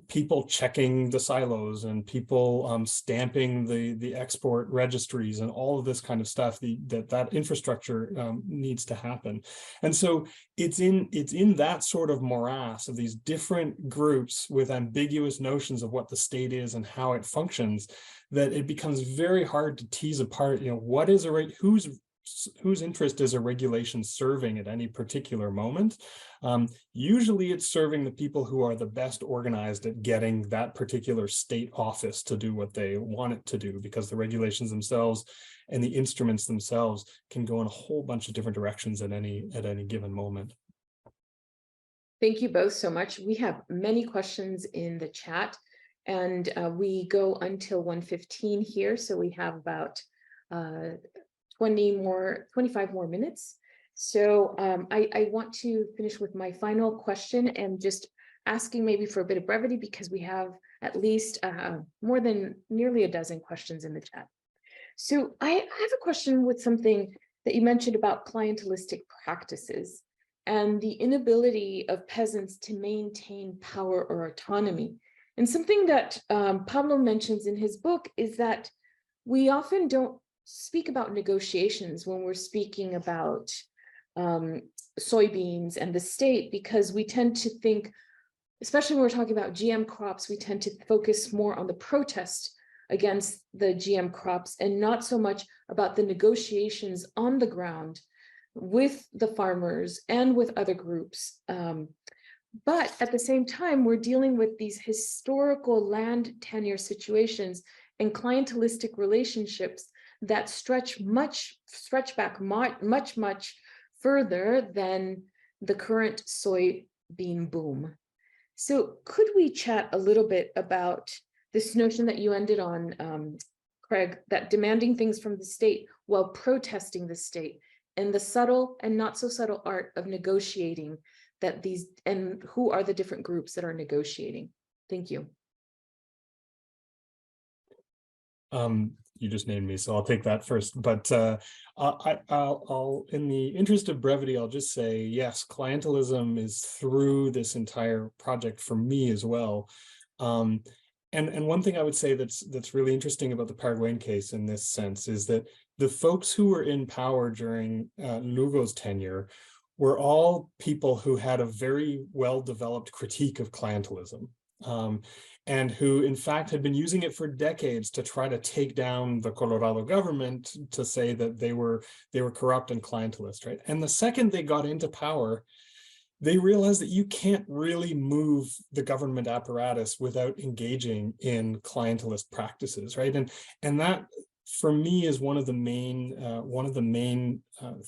people checking the silos and people stamping the export registries and all of this kind of stuff. That infrastructure needs to happen. And so it's in that sort of morass of these different groups with ambiguous notions of what the state is and how it functions, that it becomes very hard to tease apart, what is whose interest is a regulation serving at any particular moment. Usually it's serving the people who are the best organized at getting that particular state office to do what they want it to do, because the regulations themselves and the instruments themselves can go in a whole bunch of different directions at any given moment. Thank you both so much. We have many questions in the chat, and we go until 1:15 here, so we have about 25 more minutes. So I want to finish with my final question and just asking maybe for a bit of brevity, because we have at least more than nearly a dozen questions in the chat. So I have a question with something that you mentioned about clientelistic practices and the inability of peasants to maintain power or autonomy. And something that Pablo mentions in his book is that we often don't speak about negotiations when we're speaking about soybeans and the state, because we tend to think, especially when we're talking about GM crops, we tend to focus more on the protest against the GM crops and not so much about the negotiations on the ground with the farmers and with other groups. But at the same time, we're dealing with these historical land tenure situations and clientelistic relationships that stretch back much further than the current soybean boom. So could we chat a little bit about this notion that you ended on, Kregg, that demanding things from the state while protesting the state, and the subtle and not so subtle art of negotiating that these, and who are the different groups that are negotiating? Thank you. You just named me, so I'll take that first. But I'll, in the interest of brevity, I'll just say, yes, clientelism is through this entire project for me as well. And one thing I would say that's really interesting about the Paraguayan case in this sense is that the folks who were in power during Lugo's tenure were all people who had a very well-developed critique of clientelism, and who in fact had been using it for decades to try to take down the Colorado government, to say that they were corrupt and clientelist, right? And the second they got into power, they realized that you can't really move the government apparatus without engaging in clientelist practices, right? And that, for me, is one of the main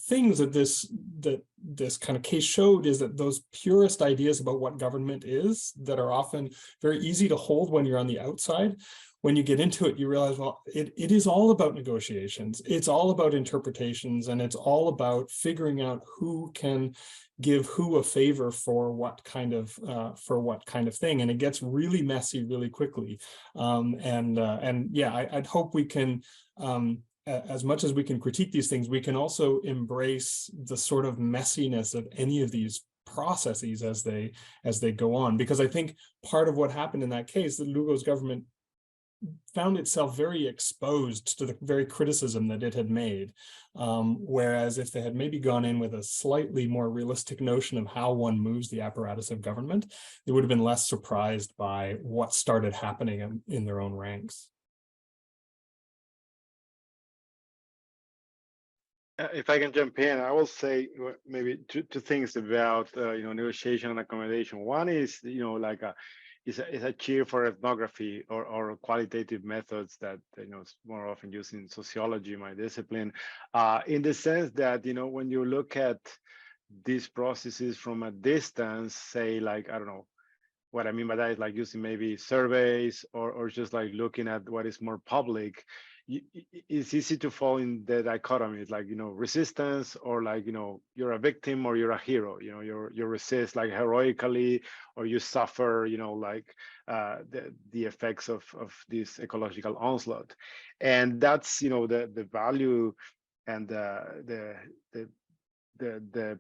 things that this kind of case showed, is that those purist ideas about what government is, that are often very easy to hold when you're on the outside, when you get into it, you realize, well, it is all about negotiations. It's all about interpretations, and it's all about figuring out who can give who a favor for what kind of thing, and it gets really messy really quickly. And yeah, I'd hope we can, as much as we can critique these things, we can also embrace the sort of messiness of any of these processes as they go on, because I think part of what happened in that case, the Lugo's government found itself very exposed to the very criticism that it had made. Whereas if they had maybe gone in with a slightly more realistic notion of how one moves the apparatus of government, they would have been less surprised by what started happening in their own ranks. If I can jump in, I will say maybe two things about negotiation and accommodation. One is like is a cheer for ethnography or qualitative methods that is more often used in sociology, my discipline, in the sense that when you look at these processes from a distance, say like, I don't know, what I mean by that is like using maybe surveys or just like looking at what is more public, it's easy to fall in the dichotomy. It's like, resistance, or like, you're a victim or you're a hero, you resist like heroically, or you suffer, like the effects of this ecological onslaught. And that's, the value and the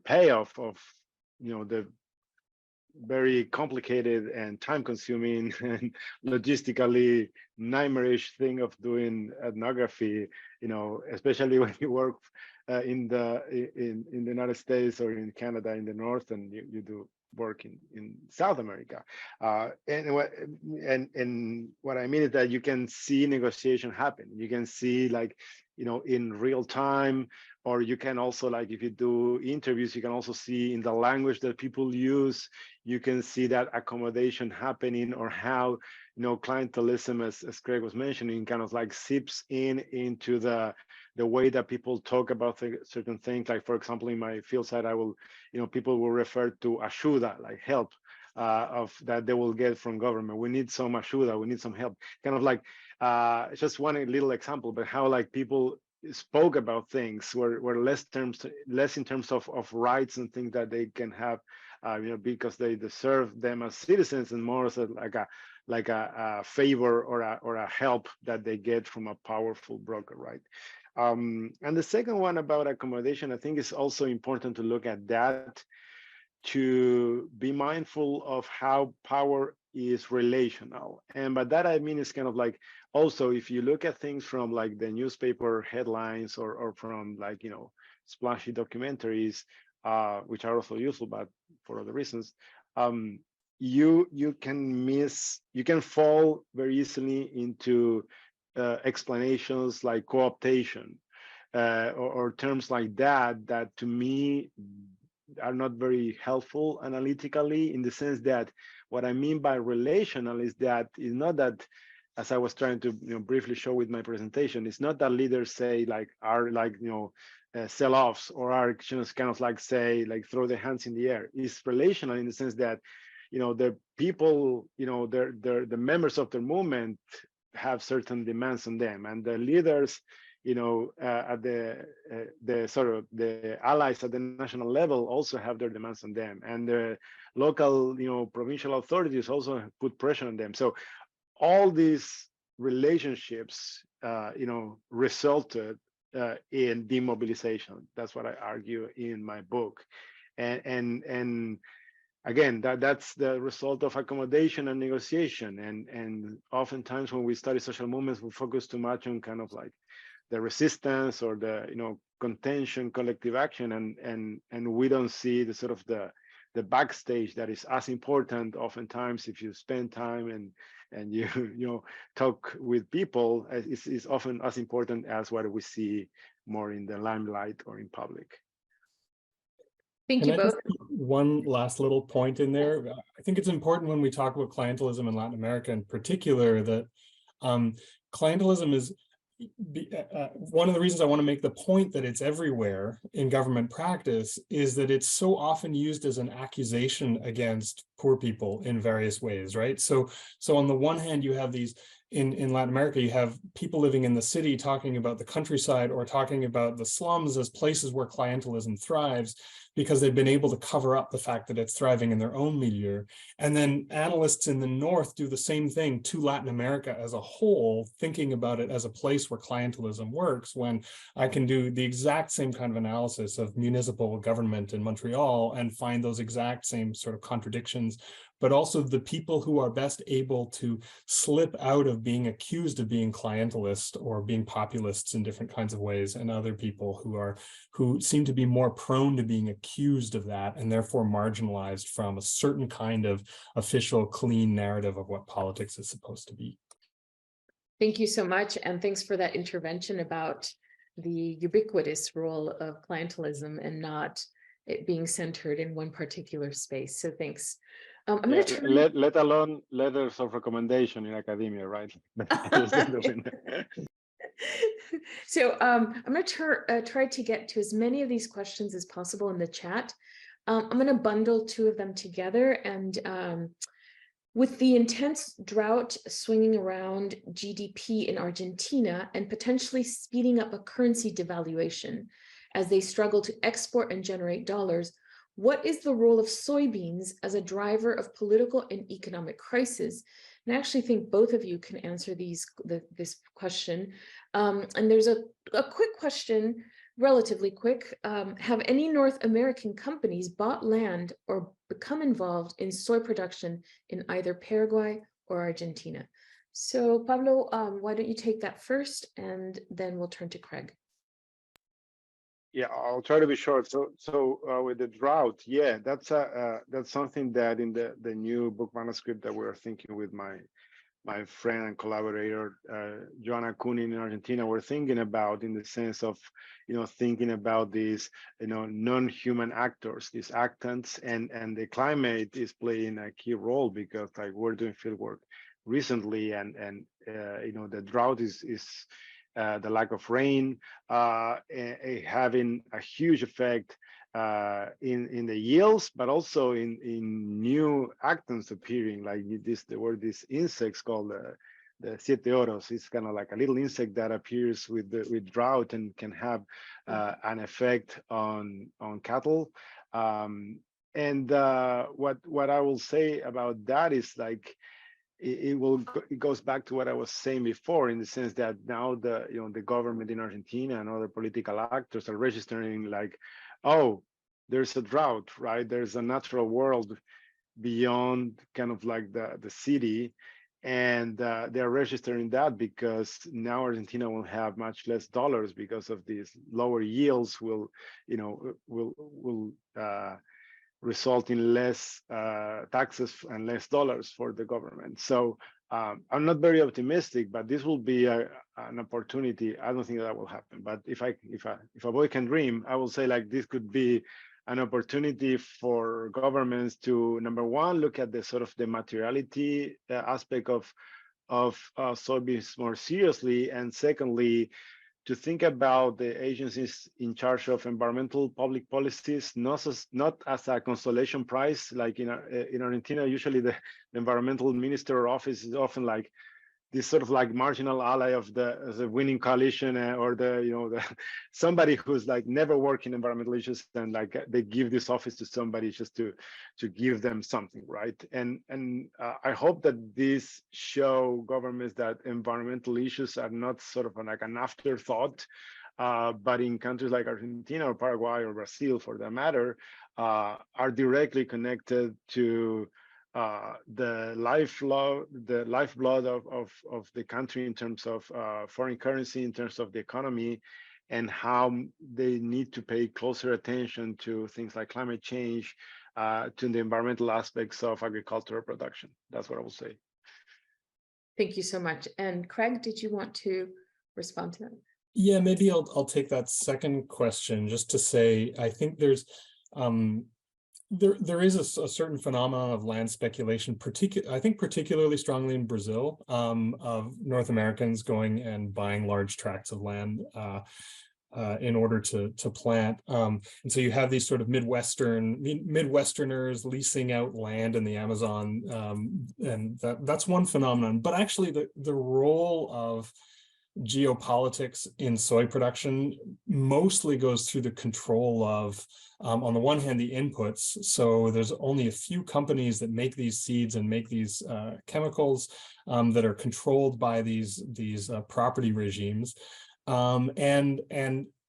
payoff of, the very complicated and time-consuming and logistically nightmarish thing of doing ethnography, especially when you work in the United States or in Canada in the north, and you do work in South America. And what I mean is that you can see negotiation happen. You can see, like, in real time, or you can also, like, if you do interviews, you can also see in the language that people use, you can see that accommodation happening, or how, clientelism, as Kregg was mentioning, kind of like seeps into the way that people talk about certain things. Like, for example, in my field site, I will, people will refer to ayuda, like help, of that they will get from government. We need some ayuda, we need some help. Kind of like, just one little example, but how like people spoke about things were less in terms of rights and things that they can have, because they deserve them as citizens, and more as like a favor or a help that they get from a powerful broker, right? And the second one about accommodation, I think it's also important to look at that, to be mindful of how power is relational. And by that I mean, it's kind of like, also, if you look at things from like the newspaper headlines, or from, like, splashy documentaries, which are also useful, but for other reasons, you can fall very easily into explanations like co-optation, or terms like that to me are not very helpful analytically, in the sense that what I mean by relational is that it's not that, as I was trying to briefly show with my presentation, it's not that leaders say like are like sell-offs, or are just kind of like say like throw their hands in the air. It's relational in the sense that the people, the members of the movement have certain demands on them, and the leaders, at the sort of the allies at the national level also have their demands on them, and the local, provincial authorities also put pressure on them. So all these relationships, resulted in demobilization. That's what I argue in my book, and again, that's the result of accommodation and negotiation. And oftentimes when we study social movements, we focus too much on kind of like the resistance or the contention, collective action, and we don't see the sort of the backstage that is as important. Oftentimes, if you spend time and you talk with people, is often as important as what we see more in the limelight or in public. Thank Can you I both. just put one last little point in there? I think it's important when we talk about clientelism in Latin America in particular that clientelism is one of the reasons I want to make the point that it's everywhere in government practice is that it's so often used as an accusation against poor people in various ways, right? So on the one hand, you have these in Latin America, you have people living in the city talking about the countryside or talking about the slums as places where clientelism thrives because they've been able to cover up the fact that it's thriving in their own milieu. And then analysts in the North do the same thing to Latin America as a whole, thinking about it as a place where clientelism works, when I can do the exact same kind of analysis of municipal government in Montreal and find those exact same sort of contradictions, but also the people who are best able to slip out of being accused of being clientelist or being populists in different kinds of ways, and other people who seem to be more prone to being accused of that and therefore marginalized from a certain kind of official clean narrative of what politics is supposed to be. Thank you so much. And thanks for that intervention about the ubiquitous role of clientelism and not it being centered in one particular space. So thanks. I'm going to turn... let alone letters of recommendation in academia, right? So I'm going to try to get to as many of these questions as possible in the chat. I'm going to bundle two of them together, and with the intense drought swinging around GDP in Argentina and potentially speeding up a currency devaluation as they struggle to export and generate dollars, what is the role of soybeans as a driver of political and economic crisis? And I actually think both of you can answer this question. And there's a quick question, relatively quick. Have any North American companies bought land or become involved in soy production in either Paraguay or Argentina? So Pablo, why don't you take that first, and then we'll turn to Kregg. Yeah, I'll try to be short. So with the drought, yeah, that's something that in the new book manuscript that we're thinking with my friend and collaborator Joanna Kunin in Argentina, we're thinking about, in the sense of thinking about these non-human actors, these actants, and the climate is playing a key role, because like we're doing field work recently, and the drought is the lack of rain having a huge effect in the yields, but also in new actants appearing. Like there were these insects called the siete oros. It's kind of like a little insect that appears with drought and can have an effect on cattle. And what I will say about that is like, it goes back to what I was saying before, in the sense that now the government in Argentina and other political actors are registering like, oh, there's a drought, right? There's a natural world beyond kind of like the city, and they're registering that because now Argentina will have much less dollars because of these lower yields will result in less taxes and less dollars for the government. So I'm not very optimistic, but this will be an opportunity. I don't think that will happen, but if a boy can dream, I will say like this could be an opportunity for governments to, number one, look at the sort of the materiality aspect of soybeans more seriously, and secondly, to think about the agencies in charge of environmental public policies, not as a consolation prize. Like in Argentina, usually the environmental minister office is often like this sort of like marginal ally of the winning coalition, or somebody who's like never worked in environmental issues, and like they give this office to somebody just to give them something, right? And I hope that this show governments that environmental issues are not sort of like an afterthought, but in countries like Argentina or Paraguay or Brazil, for that matter, are directly connected to the lifeblood of the country in terms of foreign currency, in terms of the economy, and how they need to pay closer attention to things like climate change, to the environmental aspects of agricultural production. That's what I will say. Thank you so much. And Kregg, did you want to respond to that? Yeah, maybe I'll take that second question just to say, I think there's there is a certain phenomenon of land speculation, I think particularly strongly in Brazil, of North Americans going and buying large tracts of land in order to plant. And so you have these sort of Midwesterners leasing out land in the Amazon, and that's one phenomenon. But actually the role of geopolitics in soy production mostly goes through the control of, on the one hand, the inputs. So there's only a few companies that make these seeds and make these chemicals that are controlled by these property regimes, and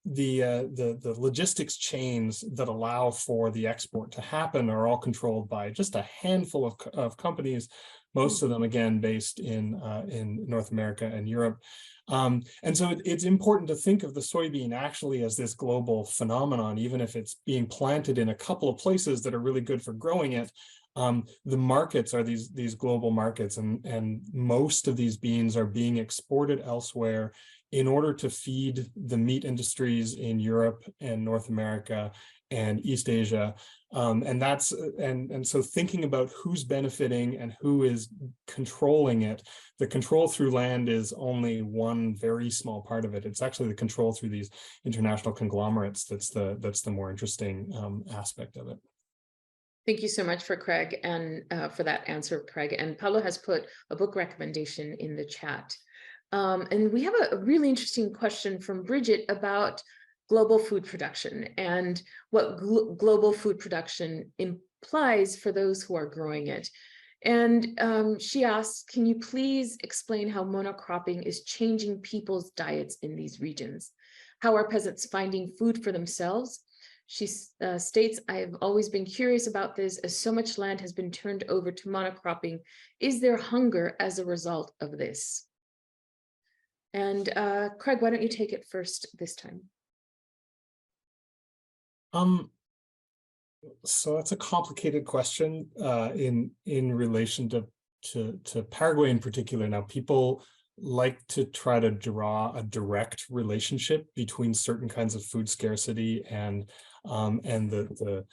the logistics chains that allow for the export to happen are all controlled by just a handful of companies, most of them again based in North America and Europe. And so it's important to think of the soybean actually as this global phenomenon, even if it's being planted in a couple of places that are really good for growing it. The markets are these global markets, and most of these beans are being exported elsewhere in order to feed the meat industries in Europe and North America and East Asia. And so thinking about who's benefiting and who is controlling it, the control through land is only one very small part of it. It's actually the control through these international conglomerates that's the more interesting aspect of it. Thank you so much for Kregg and for that answer, Kregg. And Pablo has put a book recommendation in the chat. And we have a really interesting question from Bridget about global food production and what global food production implies for those who are growing it. And she asks, can you please explain how monocropping is changing people's diets in these regions? How are peasants finding food for themselves? She states, I have always been curious about this as so much land has been turned over to monocropping. Is there hunger as a result of this? And Kregg, why don't you take it first this time? So that's a complicated question in relation to Paraguay in particular. Now, people like to try to draw a direct relationship between certain kinds of food scarcity and the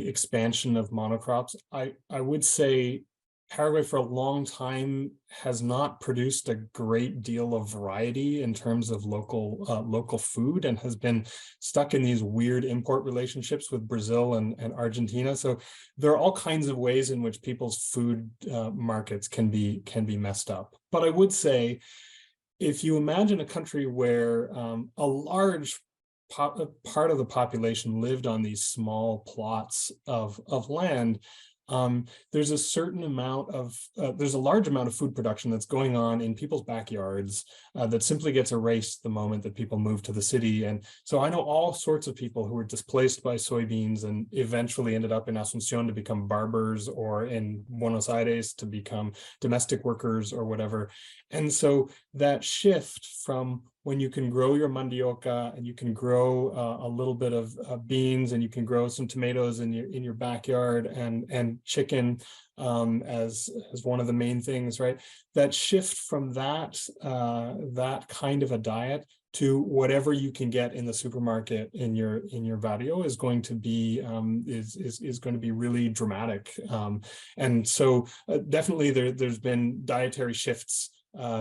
expansion of monocrops. I would say Paraguay for a long time has not produced a great deal of variety in terms of local food, and has been stuck in these weird import relationships with Brazil and Argentina. So there are all kinds of ways in which people's food markets can be messed up. But I would say, if you imagine a country where a large part of the population lived on these small plots of land, there's a certain amount of there's a large amount of food production that's going on in people's backyards that simply gets erased the moment that people move to the city. And so I know all sorts of people who were displaced by soybeans and eventually ended up in Asunción to become barbers, or in Buenos Aires to become domestic workers or whatever. And so that shift from when you can grow your mandioca and you can grow a little bit of beans, and you can grow some tomatoes in your backyard, and chicken as one of the main things, right? That shift from that kind of a diet to whatever you can get in the supermarket in your barrio is going to be is going to be really dramatic. And so definitely there's been dietary shifts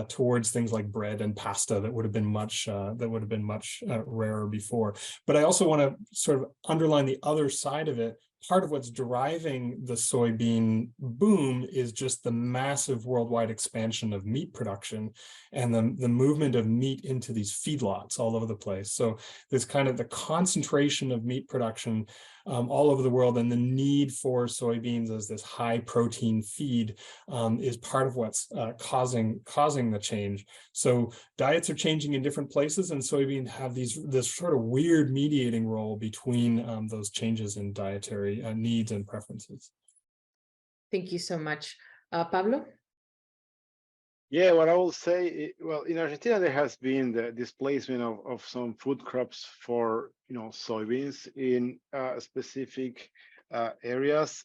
towards things like bread and pasta that would have been much rarer before. But I also want to sort of underline the other side of it. part of what's driving the soybean boom is just the massive worldwide expansion of meat production and the movement of meat into these feedlots all over the place. So this kind of the concentration of meat production all over the world, and the need for soybeans as this high protein feed is part of what's causing the change. So diets are changing in different places, and soybeans have this sort of weird mediating role between those changes in dietary needs and preferences. Thank you so much. Pablo? Yeah, what I will say, well, in Argentina, there has been the displacement of some food crops for, soybeans in specific areas.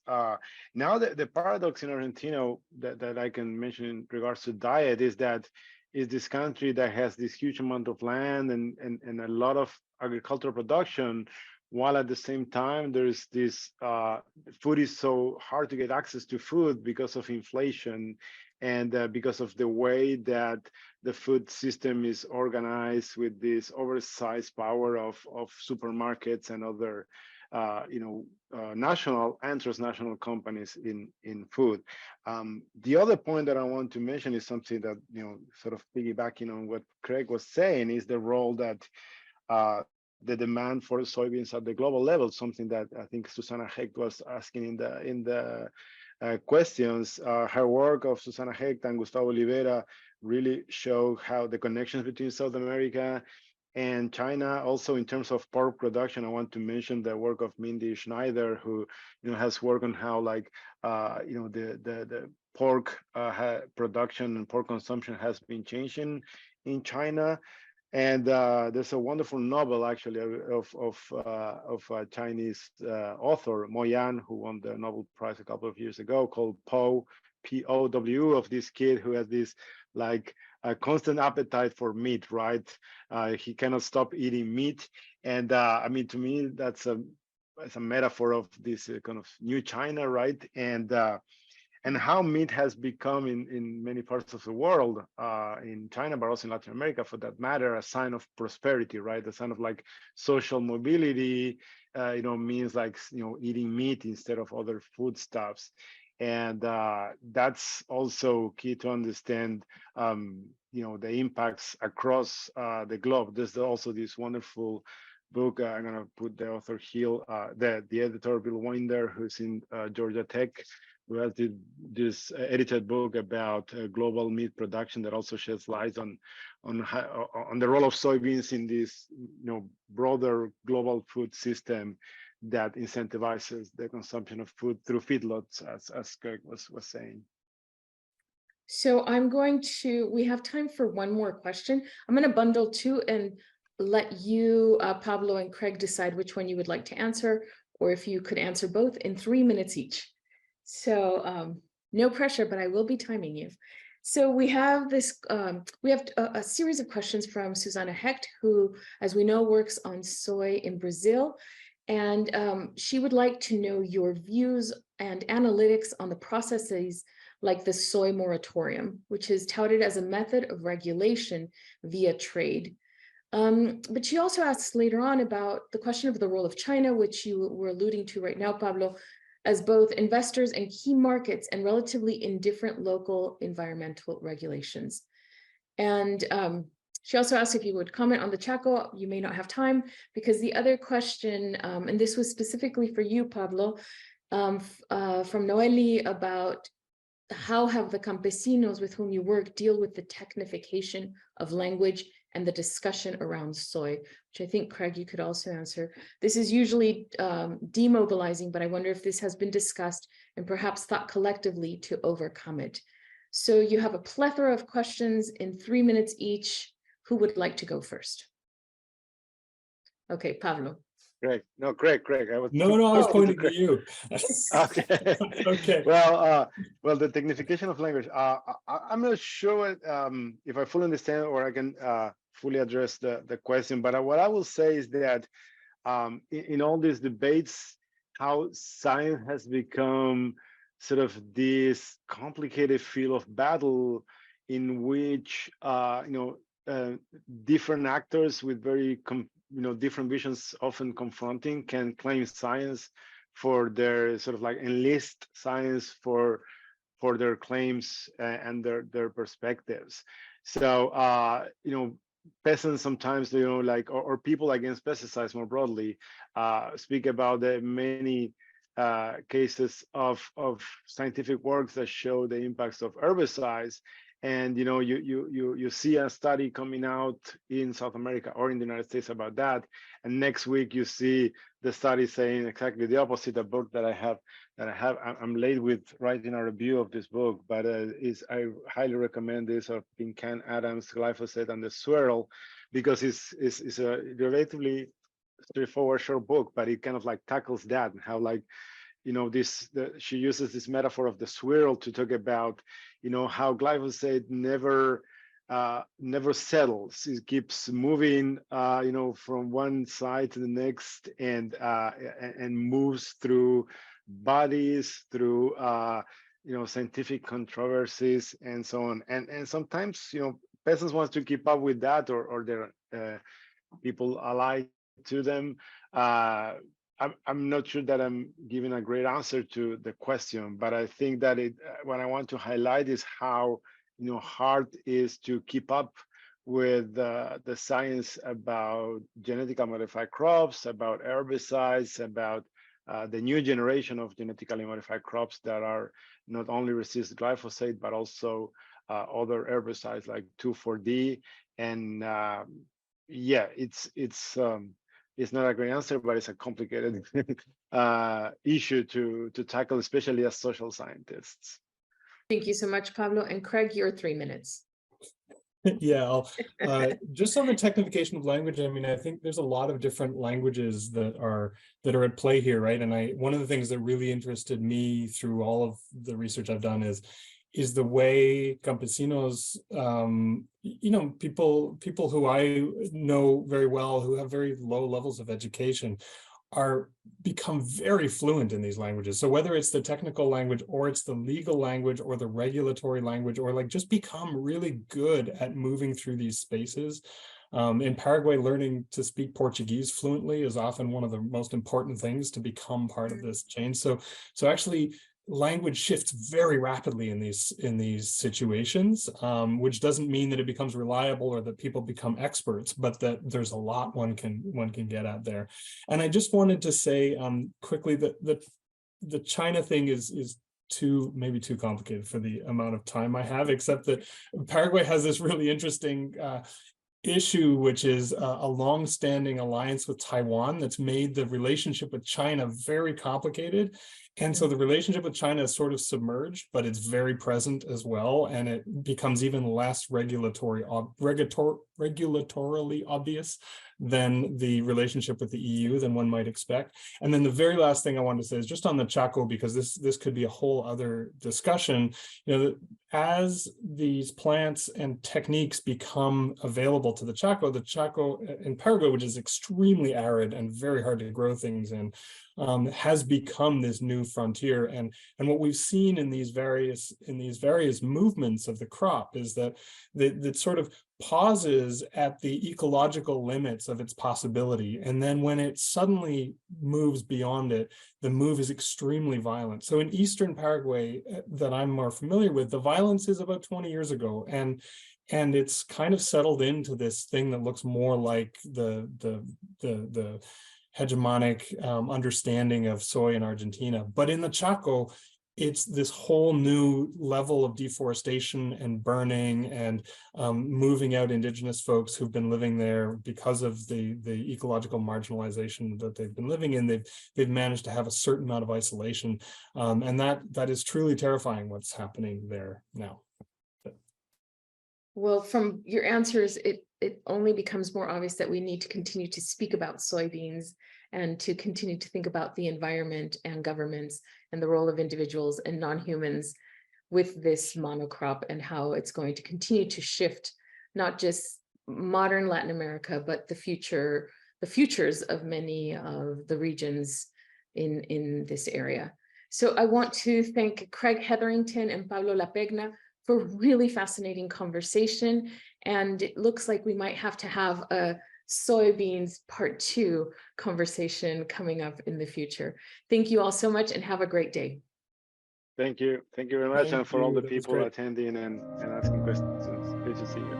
Now, the paradox in Argentina that I can mention in regards to diet is that is this country that has this huge amount of land and a lot of agricultural production, while at the same time there's this food is so hard to get access to food because of inflation and because of the way that the food system is organized with this oversized power of supermarkets and other national and transnational companies in food. The other point that I want to mention is something that, sort of piggybacking on what Kregg was saying, is the role that the demand for soybeans at the global level, something that I think Susanna Hecht was asking in the questions. Her work of Susanna Hecht and Gustavo Oliveira really show how the connections between South America and China. Also, in terms of pork production, I want to mention the work of Mindy Schneider, who has worked on how the pork production and pork consumption has been changing in China. And there's a wonderful novel, actually, of a Chinese author, Mo Yan, who won the Nobel Prize a couple of years ago, called Pow, P-O-W, of this kid who has this a constant appetite for meat, right? He cannot stop eating meat. And I mean, to me, that's a metaphor of this kind of new China, right? And how meat has become in many parts of the world, in China, but also in Latin America, for that matter, a sign of prosperity, right? A sign of social mobility, means eating meat instead of other foodstuffs. And that's also key to understand, the impacts across the globe. There's also this wonderful book. I'm going to put the author here, the editor, Bill Winder, who's in Georgia Tech, who has this edited book about global meat production that also sheds light on the role of soybeans in this broader global food system that incentivizes the consumption of food through feedlots, as Kregg was saying. So we have time for one more question. I'm going to bundle two and let you, Pablo and Kregg, decide which one you would like to answer, or if you could answer both in 3 minutes each. So no pressure, but I will be timing you. So we have a series of questions from Susanna Hecht, who, as we know, works on soy in Brazil. And she would like to know your views and analytics on the processes like the soy moratorium, which is touted as a method of regulation via trade. But she also asks later on about the question of the role of China, which you were alluding to right now, Pablo, as both investors and key markets and relatively indifferent local environmental regulations. And she also asked if you would comment on the Chaco. You may not have time, because the other question, and this was specifically for you, Pablo, from Noeli, about how have the campesinos with whom you work deal with the technification of language and the discussion around soy, which I think, Kregg, you could also answer. This is usually demobilizing, but I wonder if this has been discussed and perhaps thought collectively to overcome it. So you have a plethora of questions in 3 minutes each. Who would like to go first? Okay, Pablo. Kregg. No, Kregg. I was I was pointing to you. Okay. Okay. Well, the technification of language. I'm not sure if I fully understand or I can fully address the question. But what I will say is that in all these debates, how science has become sort of this complicated field of battle in which different actors with very different visions, often confronting, can claim science for their sort of like enlist science for their claims and their perspectives. So you know, peasants sometimes, you know, like, or people against pesticides more broadly, speak about the many cases of scientific works that show the impacts of herbicides. And you know, you see a study coming out in South America or in the United States about that, and next week you see the study saying exactly the opposite. A book that I'm late with writing a review of this book, but I highly recommend this, of Pincan Adams, Glyphosate and the Swirl, because it's a relatively straightforward short book, but it kind of like tackles that, and how, like, you know, she uses this metaphor of the swirl to talk about, you know, how glyphosate never settles. It keeps moving, you know, from one side to the next, and moves through bodies, through you know, scientific controversies and so on. And sometimes, you know, peasants want to keep up with that, or their people allied to them. I'm not sure that I'm giving a great answer to the question, but I think that what I want to highlight is how, you know, hard it is to keep up with the science about genetically modified crops, about herbicides, about the new generation of genetically modified crops that are not only resist glyphosate, but also other herbicides like 2,4-D. And yeah, it's not a great answer, but it's a complicated issue to tackle, especially as social scientists. Thank you so much, Pablo. And Kregg, your 3 minutes. Yeah, just on the technification of language, I mean, I think there's a lot of different languages that are at play here, right? And one of the things that really interested me through all of the research I've done is the way campesinos, you know, people who I know very well, who have very low levels of education, become very fluent in these languages. So whether it's the technical language, or it's the legal language, or the regulatory language, or like just become really good at moving through these spaces. In Paraguay, learning to speak Portuguese fluently is often one of the most important things to become part of this change. So actually, language shifts very rapidly in these situations, which doesn't mean that it becomes reliable or that people become experts, but that there's a lot one can get at there. And I just wanted to say quickly that the China thing is maybe too complicated for the amount of time I have, except that Paraguay has this really interesting issue, which is a long-standing alliance with Taiwan that's made the relationship with China very complicated. And so the relationship with China is sort of submerged, but it's very present as well. And it becomes even less regulatorily obvious than the relationship with the EU than one might expect. And then the very last thing I wanted to say is just on the Chaco, because this could be a whole other discussion. You know, as these plants and techniques become available to the Chaco in Paraguay, which is extremely arid and very hard to grow things in, has become this new frontier. And what we've seen in these various movements of the crop is that sort of pauses at the ecological limits of its possibility. And then when it suddenly moves beyond it, the move is extremely violent. So in Eastern Paraguay that I'm more familiar with, the violence is about 20 years ago. And it's kind of settled into this thing that looks more like the hegemonic understanding of soy in Argentina. But in the Chaco, it's this whole new level of deforestation and burning and moving out indigenous folks who've been living there because of the ecological marginalization that they've been living in. They've managed to have a certain amount of isolation, and that is truly terrifying what's happening there now. Well, from your answers, it only becomes more obvious that we need to continue to speak about soybeans and to continue to think about the environment and governments and the role of individuals and non-humans with this monocrop, and how it's going to continue to shift not just modern Latin America, but the futures of many of the regions in this area. So I want to thank Kregg Hetherington and Pablo Lapegna for really fascinating conversation. And it looks like we might have to have a soybeans part 2 conversation coming up in the future. Thank you all so much and have a great day. Thank you. Thank you very much. Thank And for all you. the That was people great. attending and asking questions. Good to see you.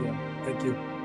Yeah, thank you.